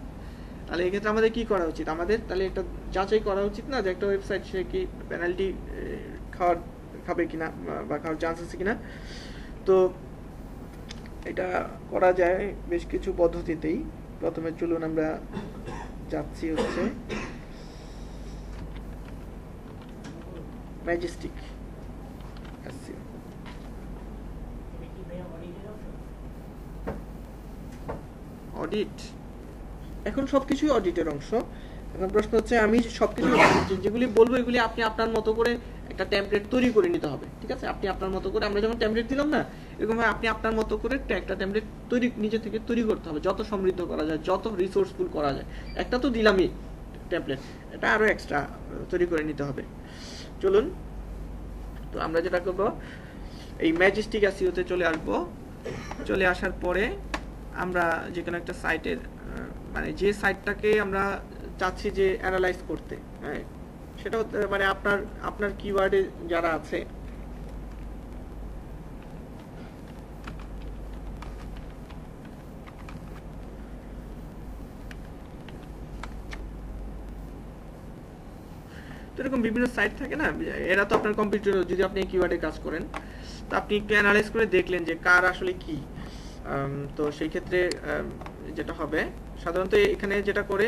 তাহলে এক্ষেত্রে আমাদের কি করা উচিত, আমাদের তাহলে একটা যাচাই করা উচিত না যে একটা ওয়েবসাইট সে কি পেনাল্টি খাবে কিনা বা খাওয়ার চান্স আছে কিনা। তো এটা করা যায় বেশ কিছু পদ্ধতিতেই। প্রথমে চলুন আমরা যাচ্ছি হচ্ছে ম্যাজেস্টিক SEO। অডিট, এখন সবকিছুই অডিটের অংশ। এখন প্রশ্ন হচ্ছে আমি সবকিছু যেগুলি বলবো এগুলি আপনি আপনার মতো করে একটা টেমপ্লেট তৈরি করে নিতে হবে। ঠিক আছে, আপনি আপনার মতো করে, আমরা যখন টেমপ্লেট দিলাম না, এরকম আপনি আপনার মতো করে একটা টেমপ্লেট নিজে থেকে তৈরি করতে হবে, যত সমৃদ্ধ করা যায়, যত রিসোর্সফুল করা যায়। একটা তো দিলামই টেমপ্লেট, এটা আরো এক্সট্রা তৈরি করে নিতে হবে। চলুন, তো আমরা যেটা করবো এই ম্যাজেস্টিক SEO-তে চলে আসবো। চলে আসার পরে আমরা যে কোনো একটা সাইটের মানে যে সাইটটাকে আমরা চাচ্ছি যে অ্যানালাইজ করতে, হ্যাঁ, সেটা মানে আপনার কিওয়ার্ডে যারা আছে তো এরকম বিভিন্ন সাইট থাকে না, এরা তো আপনার কম্পিউটার, যদি আপনি কিওয়ার্ডে কাজ করেন তো আপনি একটু অ্যানালাইজ করে দেখলেন যে কার আসলে কি। তো সেই ক্ষেত্রে যেটা হবে সাধারণত এখানে যেটা করে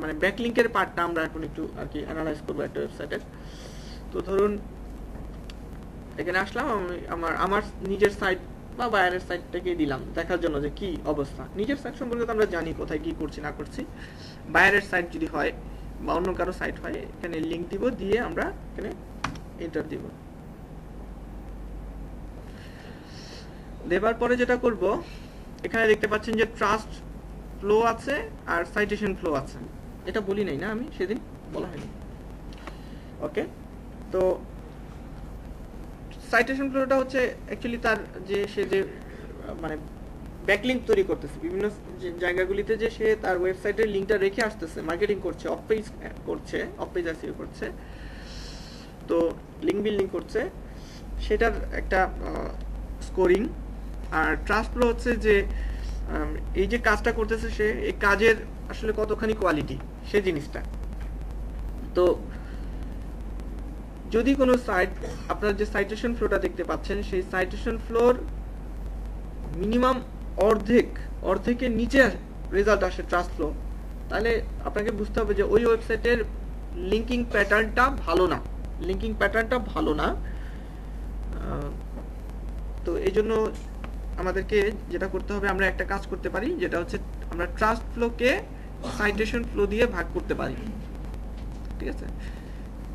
মানে ব্যাকলিংকের পার্টটা আমরা এখন একটু আর কি অ্যানালাইজ করবো একটা ওয়েবসাইটের। তো ধরুন এখানে আসলাম, আমি আমার নিজের সাইট বা বায়ারের সাইটটাকে দিলাম দেখার জন্য যে কি অবস্থা। নিজের সাইট সম্পর্কে তো আমরা জানি কোথায় কি করছি না করছি। বায়ারের সাইট যদি হয় বা অন্য কারো সাইট হয়, এখানে লিংক দিব, দিয়ে আমরা এখানে এন্টার দিব। দেবার পরে যেটা করব, এখানে দেখতে পাচ্ছেন যে ট্রাস্ট ফ্লো আছে আর সাইটেশন ফ্লো আছে। এটা বলি নাই না আমি সেদিন, বলা হয়নি। ওকে, তো সাইটেশন ফ্লোটা হচ্ছে অ্যাকচুয়ালি তার যে সে যে মানে ব্যাকলিংক তৈরি করতেছে বিভিন্ন জায়গাগুলিতে, যে সে তার ওয়েবসাইটের লিংকটা রেখে আসতেছে, মার্কেটিং করছে, অফ পেজ SEO করছে, তো লিংক বিল্ডিং করছে, সেটার একটা স্কোরিং। আর ট্রাস্ট ফ্লো হচ্ছে যে এই যে কাজটা করতেছে সে, এই কাজের আসলে কতখানি কোয়ালিটি সে জিনিসটা। তো যদি কোনো সাইট, আপনার যে সাইটেশন ফ্লোটা দেখতে পাচ্ছেন, সেই সাইটেশন ফ্লোর মিনিমাম অর্ধেকের নিচে রেজাল্ট আসে ট্রাস্ট ফ্লো, তাহলে আপনাকে বুঝতে হবে যে ওই ওয়েবসাইটের লিঙ্কিং প্যাটার্নটা ভালো না। তো এই জন্য আমাদেরকে যেটা করতে হবে, আমরা একটা কাজ করতে পারি, যেটা হচ্ছে আমরা ট্রাস্ট ফ্লোকে সাইটেশন ফ্লো দিয়ে ভাগ করতে পারি। ঠিক আছে,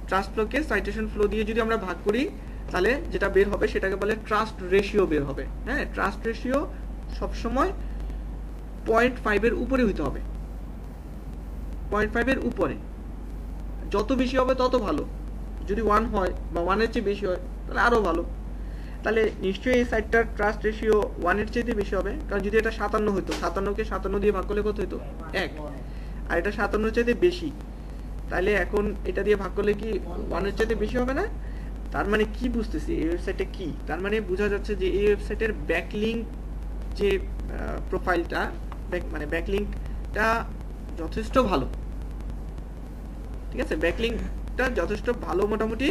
ট্রাস্ট ফ্লোকে সাইটেশন ফ্লো দিয়ে যদি আমরা ভাগ করি, তাহলে যেটা বের হবে সেটাকে বলে ট্রাস্ট রেশিও বের হবে। হ্যাঁ, ট্রাস্ট রেশিও সবসময় 0.5 উপরে হইতে হবে, 0.5 উপরে। যত বেশি হবে তত ভালো। যদি 1 হয় বা 1 চেয়ে বেশি হয় তাহলে আরো ভালো। তাহলে নিশ্চয়ই এই সাইটটার ট্রাস্ট রেশিও 1 চেয়ে বেশি হবে, কারণ যদি এটা 57 হতো, 57কে 57 দিয়ে ভাগ করলে কত হতো? 1। আর এটা 57 চেয়ে বেশি, তাহলে এখন এটা দিয়ে ভাগ করলে কি 1 চেয়ে বেশি হবে না? তার মানে কি বুঝতেছি এই ওয়েবসাইটে কি? তার মানে বোঝা যাচ্ছে যে এই ওয়েবসাইটের ব্যাকলিংক যে প্রোফাইলটা, মানে ব্যাকলিংকটা যথেষ্ট ভালো। ঠিক আছে, ব্যাকলিংকটা যথেষ্ট ভালো মোটামুটি।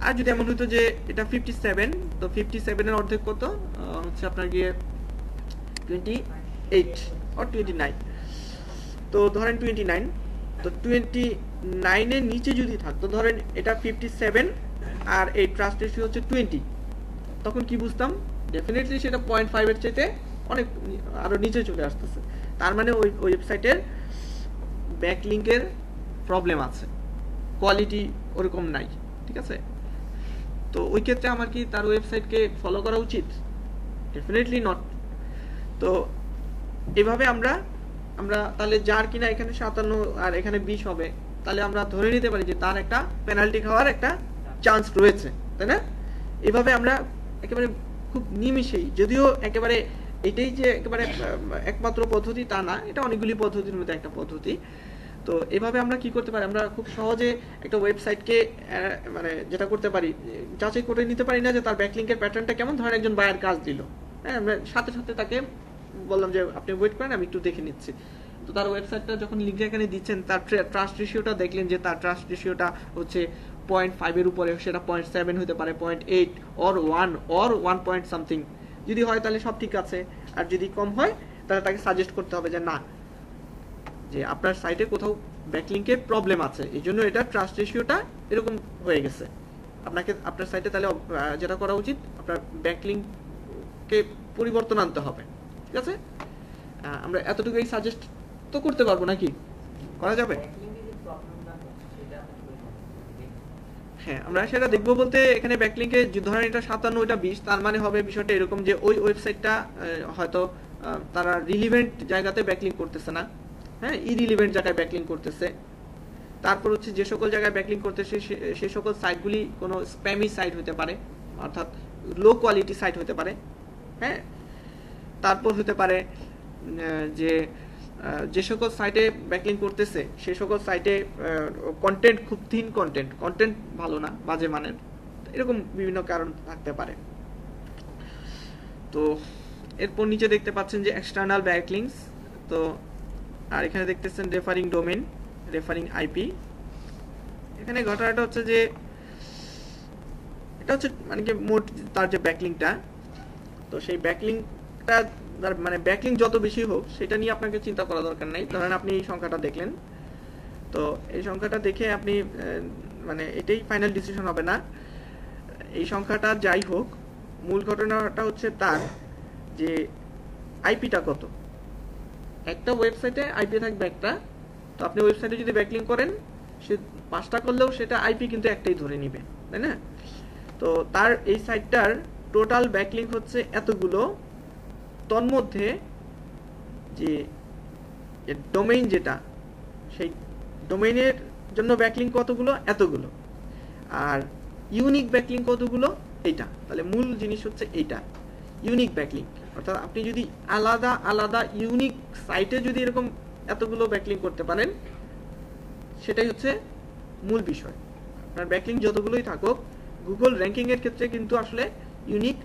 আর যদি এমন হতো যে এটা 57, তো 57 এর অর্ধেক কত হচ্ছে আপনার গিয়ে 28 or 29। তো ধরেন 29, তো 29 এর নিচে যদি থাকতো, ধরেন এটা 57 আর এই ট্রাস্ট রেশিও হচ্ছে 20, তখন কি বুঝতাম? ডেফিনেটলি সেটা 0.5 এর চাইতে অনেক আরো নিচে চলে আসতেছে। তার মানে ওই ওয়েবসাইটের ব্যাকলিংকের প্রবলেম আছে, কোয়ালিটি ওরকম নাই। ঠিক আছে, তো ওই ক্ষেত্রে আমার কি তার ওয়েবসাইটকে ফলো করা উচিত? Definitely not. তো এভাবে আমরা তাহলে যার কিনা এখানে 57 আর এখানে 20 হবে, তাহলে আমরা ধরে নিতে পারি যে তার একটা পেনাল্টি খাওয়ার একটা চান্স রয়েছে, তাই না? এভাবে আমরা একেবারে খুব নিমিষেই, যদিও একেবারে এটাই যে একেবারে একমাত্র পদ্ধতি তা না, এটা অনেকগুলি পদ্ধতির মধ্যে একটা পদ্ধতি। তো এভাবে আমরা কি করতে পারি? আমরা খুব সহজে একটা ওয়েবসাইটকে মানে যেটা করতে পারি, যাচাই করে নিতে পারি না যে তার ব্যাকলিংকের প্যাটার্নটা কেমন। ধরেন একজন বায়ার কাজ দিল, হ্যাঁ, আমরা সাথে সাথে তাকে বললাম যে আপনি ওয়েট করেন, আমি একটু দেখে নিচ্ছি। তো তার ওয়েবসাইটটা যখন লিঙ্কটা এখানে দিচ্ছেন, তার ট্রাস্ট রেশিওটা দেখলেন যে তার ট্রাস্ট রেশিওটা হচ্ছে 0.5 এর উপরে, সেটা 0.7 হতে পারে, 0.8 or 1 or 1 point something। যদি হয় তাহলে সব ঠিক আছে, আর যদি কম হয় তাহলে তাকে সাজেস্ট করতে হবে যে না, যে আপনার সাইটে কোথাও ব্যাকলিংকের প্রবলেম আছে, এই জন্য এটা ট্রাস্ট রেশিওটা এরকম হয়ে গেছে। আপনাকে আপনার সাইটে তাহলে যেটা করা উচিত, আপনার ব্যাকলিংকে পরিবর্তন আনতে হবে। ঠিক আছে, আমরা এতটুকুই সাজেস্ট তো করতে পারবো, নাকি করা যাবে? হ্যাঁ, আমরা সেটা দেখবো বলতে এখানে ব্যাকলিংকে ধরেন এটা 57, এটা 20, তার মানে হবে বিষয়টা এরকম যে ওই ওয়েবসাইটটা হয়তো তারা রিলিভেন্ট জায়গাতে ব্যাকলিংক করতেছে না, হ্যাঁ, ইরিলিভেন্ট জায়গায় ব্যাকলিংক করতেছে। তারপর হচ্ছে যে সকল জায়গায় ব্যাকলিংক করতেছে সেই সকল সাইটগুলি কোনো স্প্যামি সাইট হতে পারে, অর্থাৎ লো কোয়ালিটি সাইট হতে পারে। হ্যাঁ, তারপর হতে পারে যে সকল সাইটে ব্যাকলিংক করতেছে সেই সকল সাইটে কন্টেন্ট খুব থিন, কন্টেন্ট ভালো না, বাজে মানের, এরকম বিভিন্ন কারণ থাকতে পারে। তো এরপর নিচে দেখতে পাচ্ছেন যে এক্সটার্নাল ব্যাকলিংকস। তো আর এখানে দেখতেছেন রেফারিং ডোমেইন, রেফারিং আইপি। এখানে ঘটনাটা হচ্ছে যে এটা হচ্ছে মানে কি মোট তার যে ব্যাকলিংকটা, তো সেই ব্যাকলিংকটা মানে ব্যাকলিংক যত বেশি হোক সেটা নিয়ে আপনাকে চিন্তা করা দরকার নাই। ধরেন আপনি এই সংখ্যাটা দেখলেন, তো এই সংখ্যাটা দেখে আপনি মানে এটাই ফাইনাল ডিসিশন হবে না। এই সংখ্যাটা যাই হোক, মূল ঘটনাটা হচ্ছে তার যে আইপিটা কত। একটা ওয়েবসাইটে আইপি থাকবে একটা, তো আপনি ওয়েবসাইটে যদি ব্যাকলিংক করেন, সে 5টা করলেও সেটা আইপি কিন্তু একটাই ধরে নিবে, তাই না? তো তার এই সাইটটার টোটাল ব্যাকলিংক হচ্ছে এতগুলো, তন্মধ্যে যে ডোমেইন যেটা, সেই ডোমেইনের জন্য ব্যাকলিংক কতগুলো, এতগুলো, আর ইউনিক ব্যাকলিংক কতগুলো, এইটা। তাহলে মূল জিনিস হচ্ছে এইটা, ইউনিক ব্যাকলিংক। অর্থাৎ আপনি যদি আলাদা আলাদা ইউনিক সাইটে যদি এরকম এতগুলো ব্যাকলিংক করতে পারেন, সেটাই হচ্ছে মূল বিষয়। আপনার ব্যাকলিংক যতগুলোই থাকুক, গুগল র্যাঙ্কিং এর ক্ষেত্রে কিন্তু আসলে ইউনিক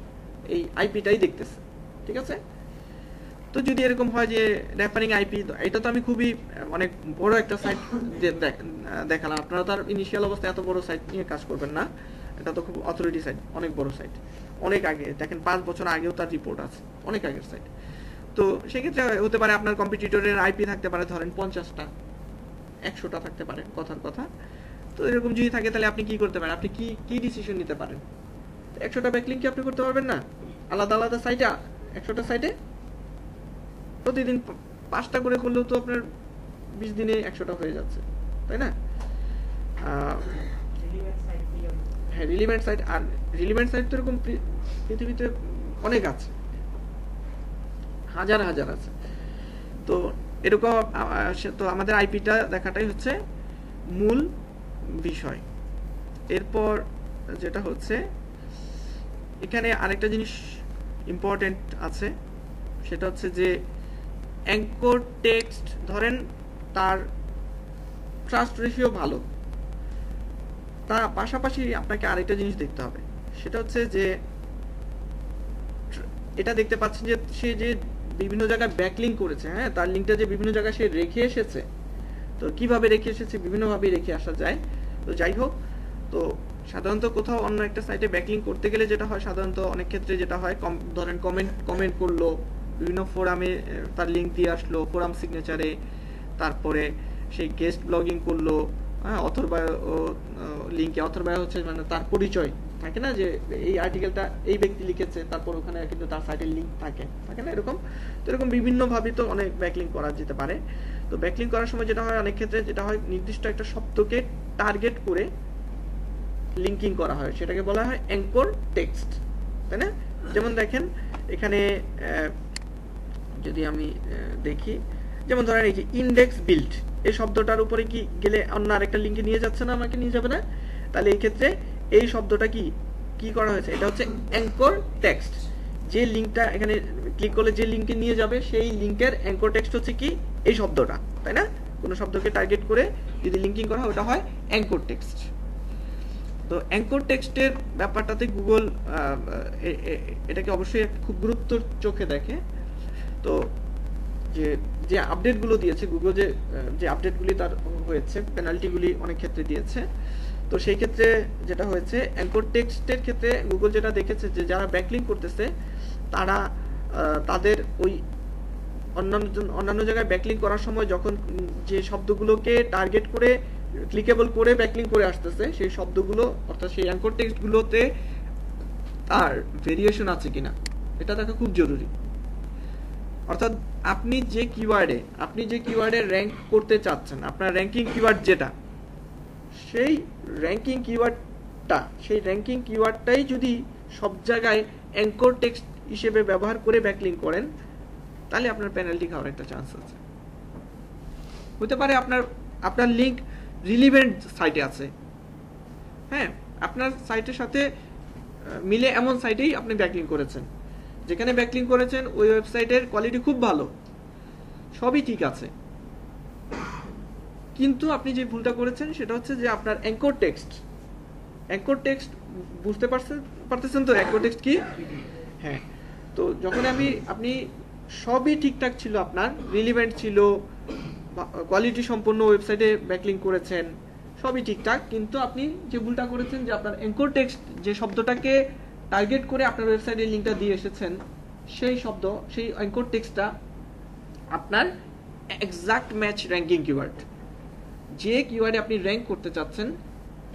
এই আইপিটাই দেখতেছে। ঠিক আছে, তো যদি এরকম হয় যে রেফারিং আইপি, এটা তো আমি খুবই অনেক বড় একটা সাইট দেখালাম। আপনারা তার ইনিশিয়াল অবস্থায় এত বড় সাইট নিয়ে কাজ করবেন না, এটা তো খুব অথরিটি সাইট, অনেক বড় সাইট, অনেক আগে, দেখেন 5 বছর আগেও তার রিপোর্ট আছে, অনেক আগের সাইট। তো সেক্ষেত্রে হতে পারে আপনার কম্পিটিটরের আইপি থাকতে পারে ধরেন 50টা, 100টা থাকতে পারে, কথার কথা। তো এরকম যদি থাকে তাহলে আপনি কি করতে পারেন, আপনি কি ডিসিশন নিতে পারেন? 100টা ব্যাকলিংক কি আপনি করতে পারবেন না? আলাদা আলাদা সাইটে, 100টা সাইটে প্রতিদিন 5টা করে করলেও তো আপনার 20 দিনে 100টা হয়ে যাচ্ছে, তাই না? হ্যাঁ, রিলিভেন্ট সাইট, আর রিলিভেন্ট সাইট তো এরকম পৃথিবীতে অনেক আছে, হাজার হাজার আছে। তো এরকম তো আমাদের আইপিটা দেখাটাই হচ্ছে মূল বিষয়। এরপর যেটা হচ্ছে এখানে আরেকটা জিনিস ইম্পর্টেন্ট আছে, সেটা হচ্ছে যে অ্যাঙ্কর টেক্সট, ধরেন তার ট্রাস্ট রেশিও ভালো, তার পাশাপাশি আপনাকে আরেকটা জিনিস দেখতে হবে, সেটা হচ্ছে যে এটা দেখতে পাচ্ছেন যে সে যে বিভিন্ন জায়গায় ব্যাকলিঙ্ক করেছে, হ্যাঁ, তার লিঙ্কটা যে বিভিন্ন জায়গায় সে রেখে এসেছে। তো কিভাবে রেখে এসেছে, বিভিন্নভাবে রেখে আসা যায়। তো যাই হোক, তো সাধারণত কোথাও অন্য একটা সাইটে ব্যাকলিঙ্ক করতে গেলে যেটা হয়, সাধারণত অনেক ক্ষেত্রে যেটা হয়, ধরেন কমেন্ট করলো, বিভিন্ন ফোরামে তার লিঙ্ক দিয়ে আসলো, ফোরাম সিগনেচারে, তারপরে সেই গেস্ট ব্লগিং করলো, হ্যাঁ, অথর বায়ো লিঙ্কে, অথর বায়ো হচ্ছে মানে তার পরিচয় থাকে না, যে এই আর্টিকেলটা এই ব্যক্তি লিখেছে, তারপর ওখানে কিন্তু তার সাইটের লিঙ্ক থাকে না এরকম। তো এরকম বিভিন্নভাবে তো অনেক ব্যাকলিঙ্ক করা যেতে পারে। তো ব্যাকলিঙ্ক করার সময় যেটা হয়, অনেক ক্ষেত্রে যেটা হয়, নির্দিষ্ট একটা শব্দকে টার্গেট করে লিঙ্কিং করা হয়, সেটাকে বলা হয় অ্যাঙ্কর টেক্সট, তাই না? যেমন দেখেন এখানে যদি আমি দেখি, যেমন ধরেন এই যে ইন্ডেক্স বিল্ড, এই শব্দটার উপরে কি গেলে অন্য আরেকটা লিঙ্কে নিয়ে যাচ্ছে না, আমাকে নিয়ে যাবে না? তাহলে এই ক্ষেত্রে এই শব্দটা কি করা হয়েছে, এটা হচ্ছে অ্যাঙ্কর টেক্সট। যে লিঙ্কটা এখানে ক্লিক করলে যে লিঙ্কে নিয়ে যাবে, সেই লিঙ্কের অ্যাঙ্কর টেক্সট হচ্ছে কি এই শব্দটা, তাই না? কোনো শব্দকে টার্গেট করে যদি লিঙ্কিং করা হয়, ওটা হয় অ্যাঙ্কর টেক্সট। তো অ্যাঙ্কর টেক্সটের ব্যাপারটাতে গুগল এটাকে অবশ্যই খুব গুরুত্বর চোখে দেখে। তো যে আপডেটগুলো দিয়েছে গুগল, যে আপডেটগুলি তার হয়েছে, পেনাল্টিগুলি অনেক ক্ষেত্রে দিয়েছে। তো সেই ক্ষেত্রে যেটা হয়েছে, অ্যাঙ্কর টেক্সটের ক্ষেত্রে গুগল যেটা দেখেছে, যে যারা ব্যাকলিঙ্ক করতেছে তারা তাদের ওই অন্যান্য জায়গায় ব্যাকলিঙ্ক করার সময় যখন যে শব্দগুলোকে টার্গেট করে ক্লিকেবল করে ব্যাকলিঙ্ক করে আসতেছে, সেই শব্দগুলো অর্থাৎ সেই অ্যাঙ্কর টেক্সটগুলোতে তার ভেরিয়েশন আছে কিনা, এটা দেখা খুব জরুরি। অর্থাৎ আপনি যে কিওয়ার্ডে র্যাঙ্ক করতে চাচ্ছেন, আপনার র্যাঙ্কিং কিওয়ার্ড যেটা, সেই র্যাঙ্কিং কিওয়ার্ডটাই যদি সব জায়গায় অ্যাঙ্কর টেক্সট হিসেবে ব্যবহার করে ব্যাকলিঙ্ক করেন, তাহলে আপনার পেনাল্টি খাওয়ার একটা চান্স আছে। হতে পারে আপনার লিঙ্ক রিলিভেন্ট সাইটে আছে, হ্যাঁ, আপনার সাইটের সাথে মিলে এমন সাইটেই আপনি ব্যাকলিঙ্ক করেছেন, যেখানে ব্যাকলিঙ্ক করেছেন ওই ওয়েবসাইটের কোয়ালিটি খুব ভালো, সবই ঠিক আছে, কিন্তু আপনি যে ভুলটা করেছেন সেটা হচ্ছে যে আপনার অ্যাঙ্কর টেক্সট বুঝতে পারতেছেন তো অ্যাঙ্কর টেক্সট কি? হ্যাঁ, তো যখন আপনি সবই ঠিকঠাক ছিল, আপনার রিলিভেন্ট ছিল, কোয়ালিটি সম্পন্ন ওয়েবসাইটে ব্যাকলিঙ্ক করেছেন, সবই ঠিকঠাক, কিন্তু আপনি যে ভুলটা করেছেন, যে আপনার অ্যাঙ্কর টেক্সট যে শব্দটাকে টার্গেট করে আপনার ওয়েবসাইটের লিঙ্কটা দিয়ে এসেছেন, সেই অ্যাঙ্কর টেক্সটটা আপনার এক্সাক্ট ম্যাচ র্যাঙ্কিং কিওয়ার্ড, যে কিওয়ার্ডে আপনি র্যাঙ্ক করতে চাচ্ছেন,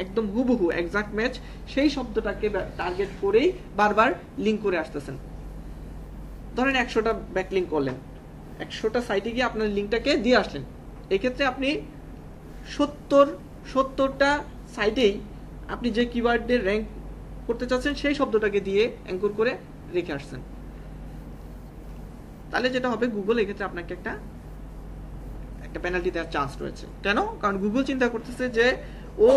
একদম হুবহু এক্সাক্ট ম্যাচ, সেই শব্দটাকে টার্গেট করেই বারবার লিঙ্ক করে আসতেছেন। ধরেন 100টা ব্যাকলিঙ্ক করলেন, 100টা সাইটে গিয়ে আপনার লিঙ্কটাকে দিয়ে আসলেন, এক্ষেত্রে আপনি 70টা সাইটেই আপনি যে কিওয়ার্ডে র্যাঙ্ক করতে চাচ্ছেন সেই শব্দটাকে দিয়ে অ্যাঙ্কর করে রেখে আসছেন। তাহলে যেটা হবে, গুগল এক্ষেত্রে আপনাকে একটা পেনাল্টি দেওয়ার চান্স রয়েছে। কেন? কারণ গুগল চিন্তা করতেছে যে ও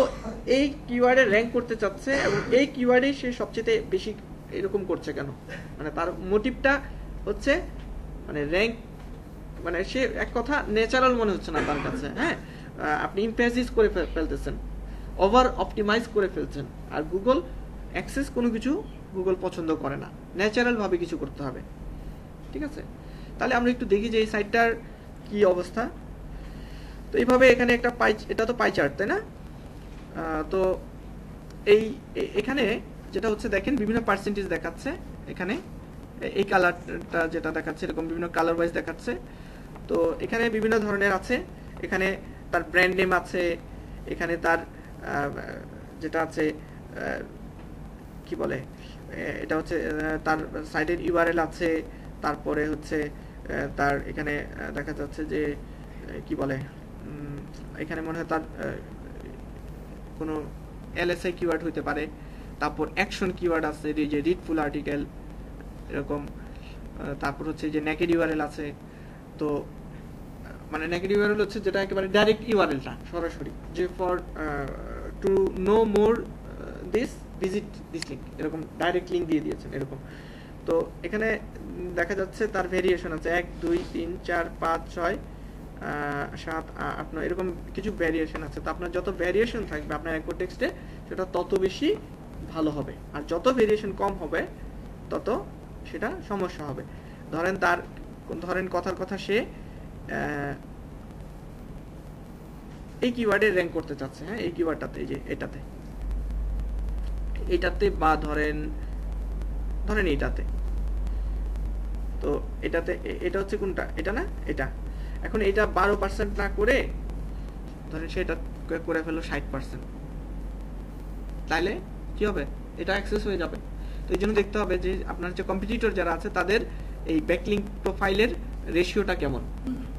এই কিওয়ার্ডে র্যাঙ্ক করতে চাচ্ছে, এবং এই কিওয়ার্ডে সে সবচেয়ে বেশি এরকম করছে কেন, মানে তার মোটিভটা হচ্ছে মানে র্যাঙ্ক, মানে সে এক কথা ন্যাচারাল মনে হচ্ছে না তার কাছে, হ্যাঁ, আপনি ইমপ্যাসিস করে ফেলতেছেন, ওভার অপটিমাইজ করে ফেলছেন। আর গুগল অ্যাক্সেস কোনো কিছু গুগল পছন্দ করে না, ন্যাচারাল ভাবে কিছু করতে হবে, ঠিক আছে? তাহলে আমরা একটু দেখি যে এই সাইটটার কি অবস্থা। তো এইভাবে এখানে একটা এটা তো পাই চার্ট, তাই না? তো এখানে যেটা হচ্ছে, দেখেন বিভিন্ন পার্সেন্টেজ দেখাচ্ছে, এখানে এই কালারটা যেটা দেখাচ্ছে, এরকম বিভিন্ন কালার ওয়াইজ দেখাচ্ছে। তো এখানে বিভিন্ন ধরনের আছে, এখানে তার ব্র্যান্ড নেম আছে, এখানে তার যেটা আছে কি বলে, এটা হচ্ছে তার সাইটের ইউআরএল আছে, তারপরে হচ্ছে তার এখানে দেখা যাচ্ছে যে কি বলে, এখানে মনে হয় তার কোনো এলএসআই কিওয়ার্ড হতে পারে, তারপর অ্যাকশন কিওয়ার্ড আছে, এই যে রিড ফুল আর্টিকেল এরকম, তারপর হচ্ছে যে নেকেড ইউআরএল আছে। তো মানে নেকেড ইউআরএল হচ্ছে যেটা একেবারে ডাইরেক্ট ইউআরএলটা সরাসরি, যে for to know more this visit this link, এরকম ডাইরেক্ট লিঙ্ক দিয়ে দিয়েছেন এরকম। তো এখানে দেখা যাচ্ছে তার ভেরিয়েশন আছে 1 2 3 4 5 6 7 8 9 এরকম কিছু ভেরিয়েশন আছে। তো আপনার যত ভেরিয়েশন থাকবে আপনার অ্যাঙ্কর টেক্সটে সেটা তত বেশি ভালো হবে, আর যত ভেরিয়েশন কম হবে তত সেটা সমস্যা হবে। ধরেন কথার কথা সে এই কিওয়ার্ডে র্যাঙ্ক করতে চাচ্ছে, হ্যাঁ এই কিওয়ার্ডটাতে, এই যে এটাতে বা ধরেন এইটাতে। তো এটাতে এটা হচ্ছে কোনটা, এটা না এটা। এখন এটা 12% না করে ধরেন সেটা করে ফেলো 60%, তাহলে কি হবে, এটা অ্যাক্সেস হয়ে যাবে। তো এই জন্য দেখতে হবে যে আপনার যে কম্পিটিটর যারা আছে তাদের এই ব্যাকলিঙ্ক প্রোফাইলের রেশিওটা কেমন।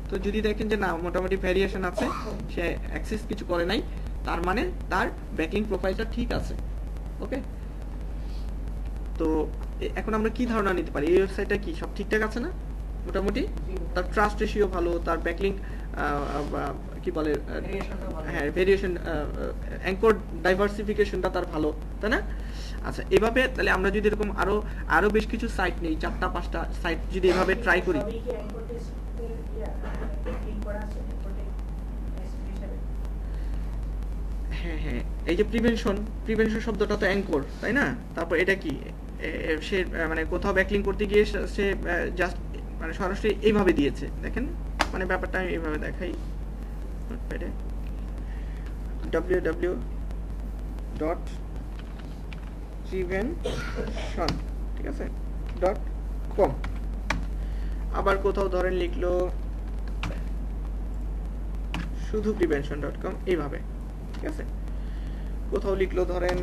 তো যদি দেখেন যে না মোটামুটি ভ্যারিয়েশন আছে, সে অ্যাক্সেস কিছু করে নাই, তার মানে তার ব্যাকলিঙ্ক প্রোফাইলটা ঠিক আছে। ওকে, তো এখন আমরা কি ধারণা নিতে পারি, এই ওয়েবসাইটটা কি সব ঠিকঠাক আছে না মোটামুটি, তার ট্রাস্ট রেশিও ভালো, তার ব্যাকলিঙ্ক কি বলে, হ্যাঁ ভেরিয়েশন, অ্যাঙ্কর ডাইভার্সিফিকেশনটা তার ভালো, তাই না? আচ্ছা, এভাবে তাহলে আমরা যদি এরকম আরো বেশ কিছু সাইট নেই, 4টা-5টা সাইট যদি এভাবে ট্রাই করি। হ্যাঁ হ্যাঁ, এই যে প্রিভেনশন শব্দটা তো অ্যাঙ্কর, তাই না? তারপর এটা কি, সে মানে কোথাও ব্যাকলিং করতে গিয়ে সে জাস্ট মানে সরাসরি এইভাবে দিয়েছে, দেখেন মানে ব্যাপারটা আমি এইভাবে দেখাই, www.prevention, ঠিক আছে .com। আবার কোথাও ধরেন লিখলো শুধু prevention.com এইভাবে, ঠিক আছে। কোথাও লিখলো ধরেন